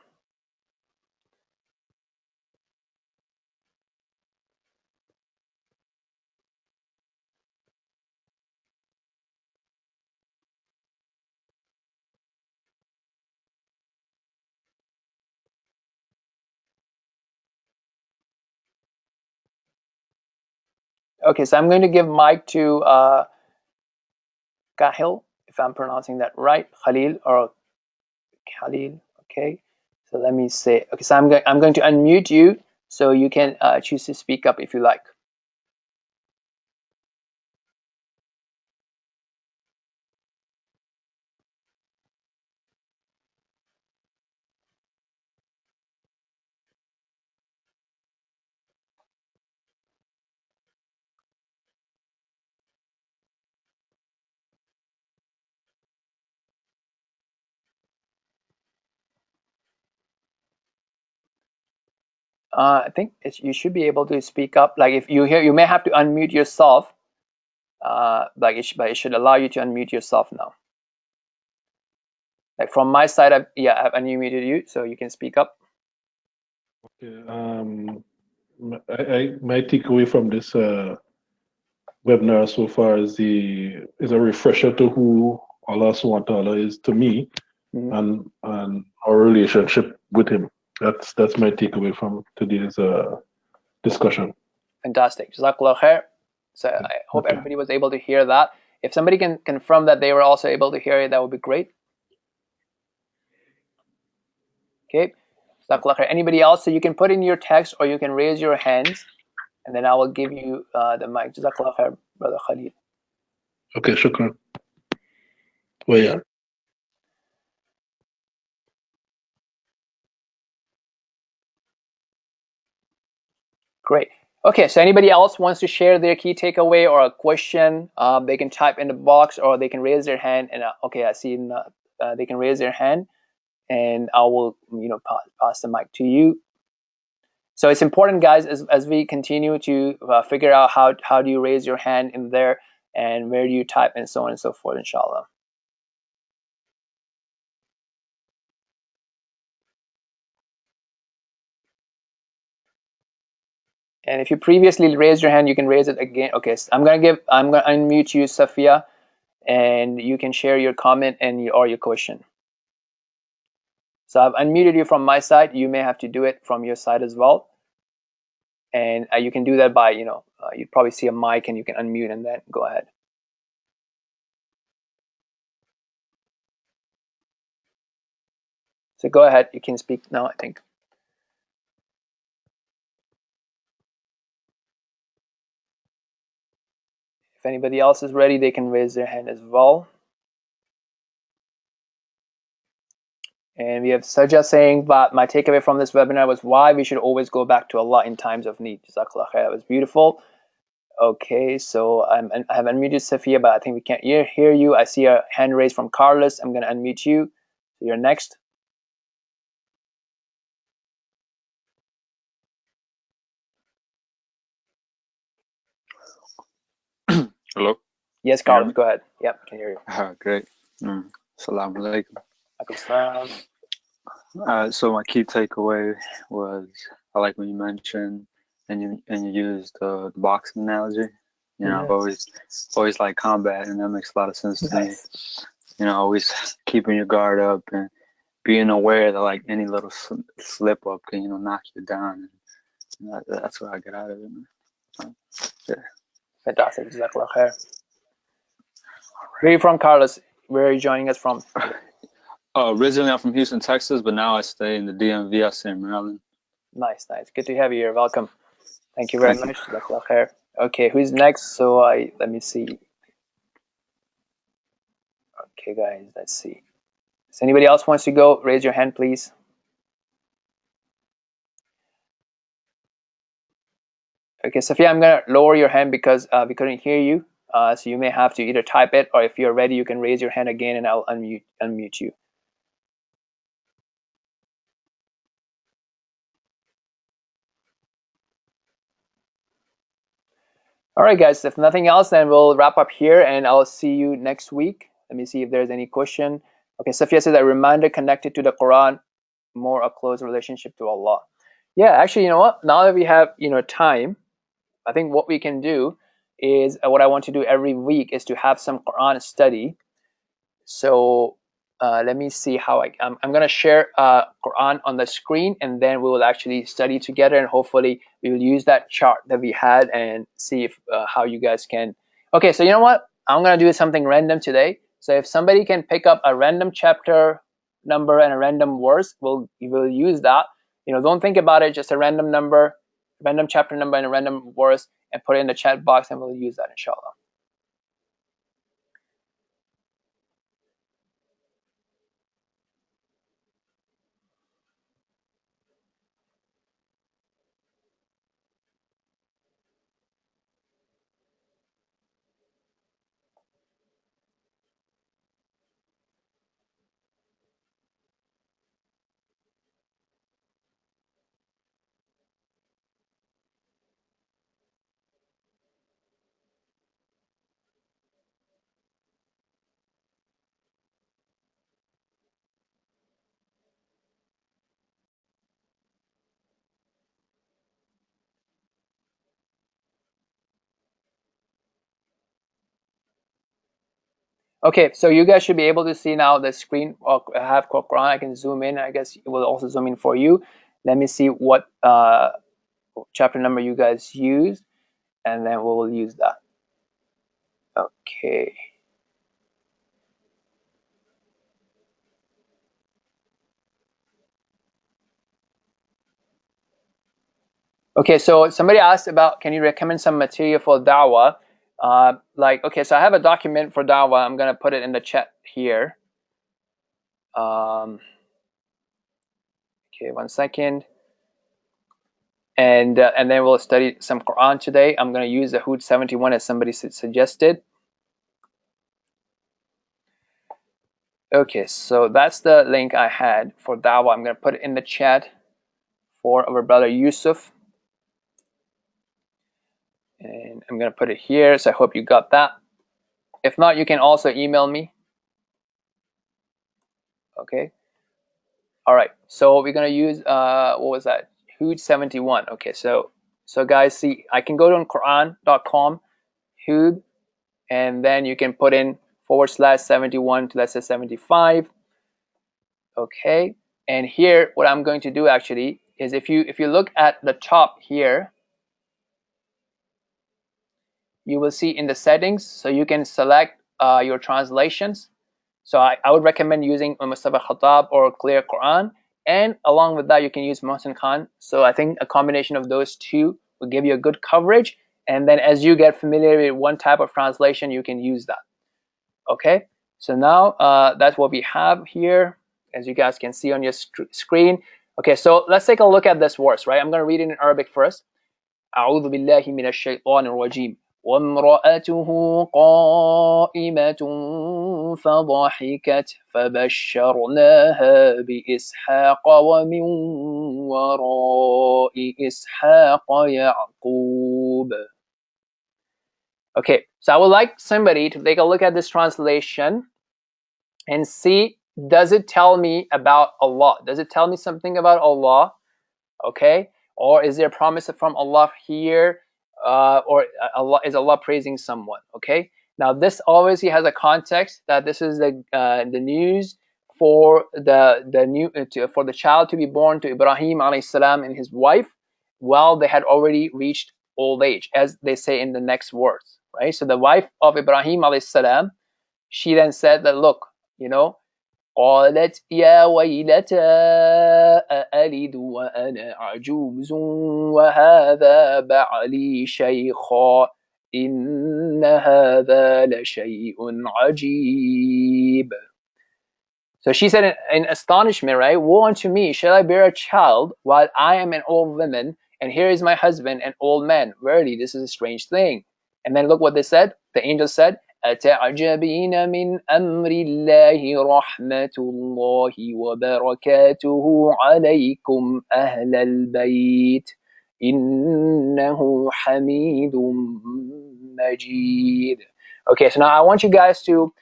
Okay, so I'm going to give mic to Kahil, if I'm pronouncing that right, Khalil or Khalil. Okay, so let me say. Okay, so I'm going to unmute you, so you can choose to speak up if you like. I think you should be able to speak up. Like if you hear, you may have to unmute yourself. But it should allow you to unmute yourself now. Like from my side, I've unmuted you, so you can speak up. Okay. My takeaway from this webinar so far is a refresher to who Allah Subhanahu wa Taala is to me, and our relationship with Him. That's my takeaway from today's discussion. Fantastic. Jazakallah khair. So I hope everybody was able to hear that. If somebody can confirm that they were also able to hear it, that would be great. Okay. Jazakallah khair. Anybody else? So you can put in your text or you can raise your hands, and then I will give you the mic. Jazakallah khair, Brother Khalid. Okay, shukran. Well, yeah. Great. Okay, so anybody else wants to share their key takeaway or a question, they can type in the box or they can raise their hand. And okay, I see they can raise their hand, and I will pass the mic to you. So it's important, guys, as we continue to figure out how do you raise your hand in there and where do you type and so on and so forth, inshallah. And if you previously raised your hand, you can raise it again. Okay, so I'm gonna unmute you, Safia, and you can share your comment and your question. So I've unmuted you from my side. You may have to do it from your side as well. And you can do that by, you'd probably see a mic and you can unmute and then go ahead. So go ahead, you can speak now, I think. If anybody else is ready, they can raise their hand as well. And we have Sajja saying that my takeaway from this webinar was why we should always go back to Allah in times of need. Jazakallah khair. That was beautiful. Okay, so I have unmuted Safia, but I think we can't hear you. I see a hand raised from Carlos. I'm going to unmute you. So you're next. Hello? Yes, Carlos, go ahead. Yep, can hear you. Great. Assalamu alaikum. Salam. So my key takeaway was, I like when you mentioned and you used the boxing analogy. I've always like combat, and that makes a lot of sense to me. Always keeping your guard up and being aware that like any little slip up can knock you down. And that's what I get out of it. Yeah. Fantastic. Jazakallah khair. Where are you from, Carlos? Where are you joining us from? Originally, I'm from Houston, Texas, but now I stay in the DMV. I stay in Maryland. Nice. Good to have you here. Welcome. Thank you very much. Jazakallah khair. Okay, who's next? So let me see. Okay, guys, let's see. Does anybody else wants to go? Raise your hand, please. Okay, Sophia, I'm gonna lower your hand because we couldn't hear you. So you may have to either type it, or if you're ready, you can raise your hand again, and I'll unmute you. All right, guys. If nothing else, then we'll wrap up here, and I'll see you next week. Let me see if there's any question. Okay, Sophia says a reminder connected to the Quran, more a close relationship to Allah. Yeah, actually, you know what? Now that we have time, I think what we can do is what I want to do every week is to have some Quran study. So let me see how I'm going to share Quran on the screen, and then we will actually study together, and hopefully we will use that chart that we had and see if how you guys can. Okay, so you know what? I'm going to do something random today. So if somebody can pick up a random chapter number and a random verse, we'll use that. You know, don't think about it, just a random number, random chapter number and a random verse, and put it in the chat box, and we'll use that inshallah. Okay, so you guys should be able to see now the screen. I have Quran. I can zoom in. I guess it will also zoom in for you. Let me see what chapter number you guys used, and then we will use that. Okay. Okay, so somebody asked about, can you recommend some material for dawah? Okay, so I have a document for dawah. I'm gonna put it in the chat here. Okay, 1 second. And then we'll study some Quran today. I'm gonna use the Hud 71 as somebody suggested. Okay, so that's the link I had for dawah. I'm gonna put it in the chat for our brother Yusuf. And I'm gonna put it here, so I hope you got that. If not, you can also email me. Okay. All right. So we're gonna use what was that? Hud 71. Okay. So guys, see, I can go to Quran.com, Hud, and then you can put in /71 to let's say 75. Okay. And here, what I'm going to do actually is if you look at the top here, you will see in the settings, so you can select your translations. So I would recommend using Mustafa Khatab or Clear Quran, and along with that you can use Mohsin Khan. So I think a combination of those two will give you a good coverage, and then as you get familiar with one type of translation, you can use that. Okay, so now that's what we have here, as you guys can see on your screen. Okay, so let's take a look at this verse, right? I'm going to read it in Arabic first. أعوذ بالله من الشيطان الرجيم وامرأته قائمة فضحكت فبشرناها بإسحاق ومن وراء إسحاق يعقوب. Okay, so I would like somebody to take a look at this translation and see, does it tell me about Allah? Does it tell me something about Allah? Okay, or is there a promise from Allah here, or is Allah praising someone? Okay, now this obviously has a context that this is the news for for the child to be born to Ibrahim alayhi salam and his wife while they had already reached old age, as they say in the next words, right? So the wife of Ibrahim alayhi salam, she then said that, look, you know, قالت يا ويلتى أألد وأنا عجوز وهذا بعلي شيخا إن هذا لشيء عجيب. So she said in astonishment, right? Woe unto me, shall I bear a child while I am an old woman, and here is my husband, an old man? Verily, this is a strange thing. And then look what they said. The angel said, أتعجبين من أمر الله رحمة الله وبركاته عليكم أهل البيت إنه حميد مجيد. Okay, so now I want you guys to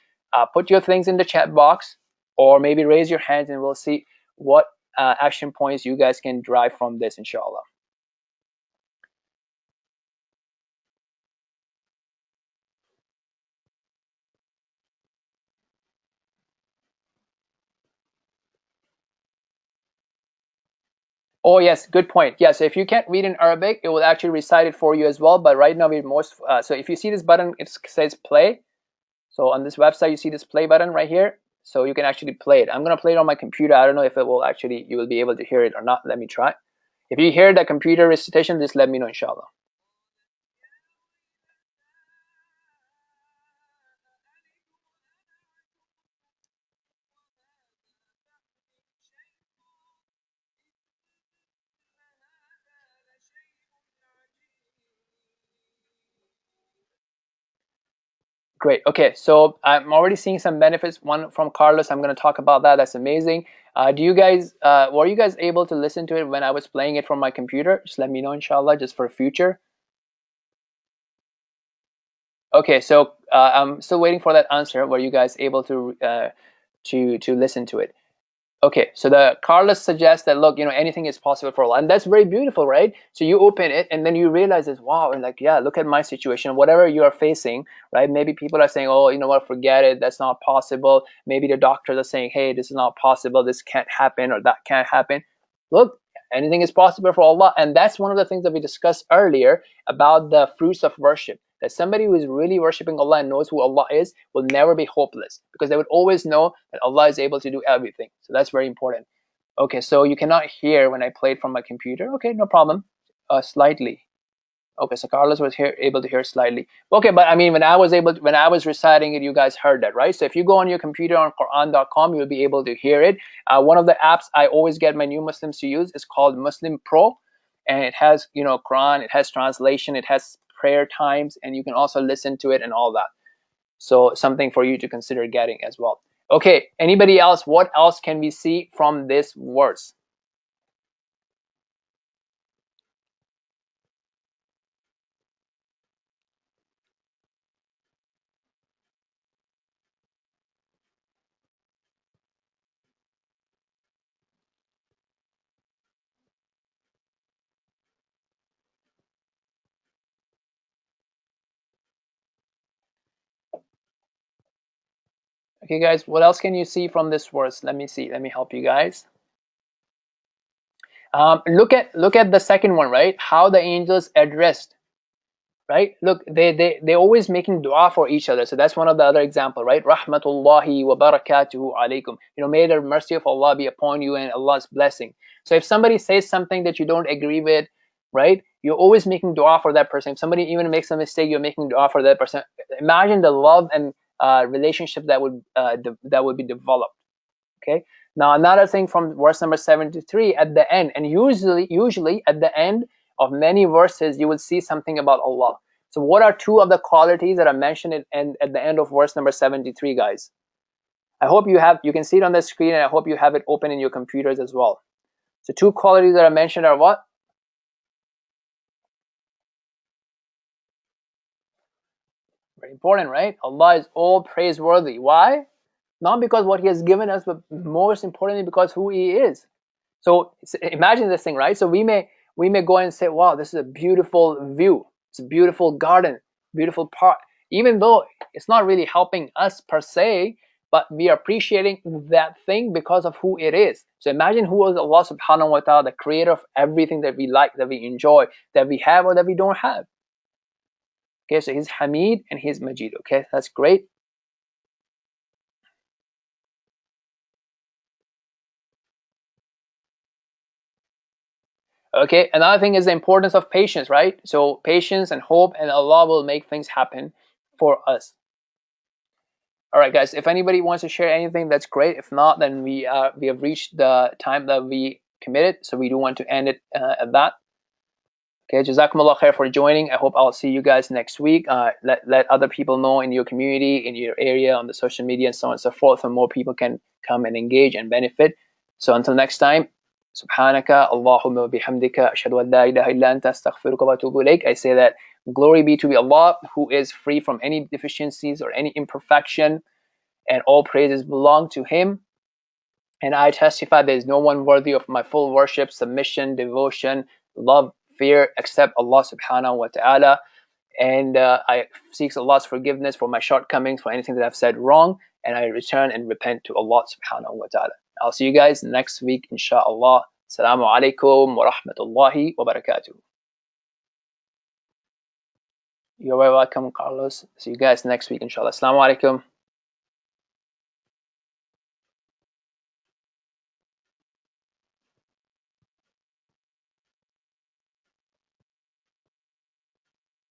put your things in the chat box, or maybe raise your hands, and we'll see what action points you guys can derive from this, inshallah. Oh yes, good point. Yeah, so if you can't read in Arabic, it will actually recite it for you as well. But right now, so if you see this button, it says play. So on this website, you see this play button right here. So you can actually play it. I'm gonna play it on my computer. I don't know if it will actually, you will be able to hear it or not. Let me try. If you hear the computer recitation, just let me know, inshallah. Great. Okay, so I'm already seeing some benefits. One from Carlos. I'm going to talk about that. That's amazing. Do you guys were you guys able to listen to it when I was playing it from my computer? Just let me know, inshallah, just for future. Okay, so I'm still waiting for that answer. Were you guys able to listen to it? Okay, so the Carlos suggests that, look, anything is possible for Allah, and that's very beautiful, right? So you open it, and then you realize this, wow, and like, yeah, look at my situation, whatever you are facing, right? Maybe people are saying, oh, you know what, forget it, that's not possible. Maybe the doctors are saying, hey, this is not possible, this can't happen, or that can't happen. Look, anything is possible for Allah, and that's one of the things that we discussed earlier about the fruits of worship. That somebody who is really worshiping Allah and knows who Allah is will never be hopeless, because they would always know that Allah is able to do everything. So that's very important. Okay, so you cannot hear when I played from my computer. Okay, no problem. Slightly. Okay, so Carlos was able to hear slightly. Okay, but I mean, when I was reciting it, you guys heard that, right? So if you go on your computer on Quran.com, you'll be able to hear it. One of the apps I always get my new Muslims to use is called Muslim Pro, and it has, Quran, it has translation, it has prayer times, and you can also listen to it and all that. So something for you to consider getting as well. Okay, anybody else? What else can we see from this verse? Okay, guys, what else can you see from this verse? Let me see. Let me help you guys. Look at the second one, right? How the angels addressed, right? Look, they always making dua for each other. So that's one of the other example, right? Rahmatullahi wa barakatuhu alaykum. May the mercy of Allah be upon you and Allah's blessing. So if somebody says something that you don't agree with, right? You're always making dua for that person. If somebody even makes a mistake, you're making dua for that person. Imagine the love and relationship that would be developed. Okay. Now another thing from verse number 73 at the end, and usually at the end of many verses, you will see something about Allah. So what are two of the qualities that are mentioned at the end of verse number 73, guys? I hope you can see it on the screen, and I hope you have it open in your computers as well. So two qualities that are mentioned are what? Very important, right? Allah is all praiseworthy. Why? Not because what He has given us, but most importantly because who He is. So imagine this thing, right? So we may go and say, wow, this is a beautiful view. It's a beautiful garden, beautiful park. Even though it's not really helping us per se, but we are appreciating that thing because of who it is. So imagine who is Allah subhanahu wa ta'ala, the creator of everything that we like, that we enjoy, that we have or that we don't have. Okay, so He's Hamid and He's Majid. Okay, that's great. Okay, another thing is the importance of patience, right? So patience and hope, and Allah will make things happen for us. All right, guys, if anybody wants to share anything, that's great. If not, then we have reached the time that we committed, so we do want to end it at that. Okay, Jazakumullah khair for joining. I hope I'll see you guys next week. Let other people know in your community, in your area, on the social media, and so on and so forth, so more people can come and engage and benefit. So until next time, Subhanaka Allahumma wa bihamdika ashhadu an la ilaha illa anta astaghfiruka wa atubu ilaik. I say that glory be to Allah, who is free from any deficiencies or any imperfection, and all praises belong to Him. And I testify there is no one worthy of my full worship, submission, devotion, love, fear, except Allah subhanahu wa ta'ala. And I seek Allah's forgiveness for my shortcomings, for anything that I've said wrong, and I return and repent to Allah subhanahu wa ta'ala. I'll see you guys next week, inshallah. Assalamu alaikum wa rahmatullahi wa barakatuh. You're very welcome, Carlos. See you guys next week, inshallah. Assalamu alaikum.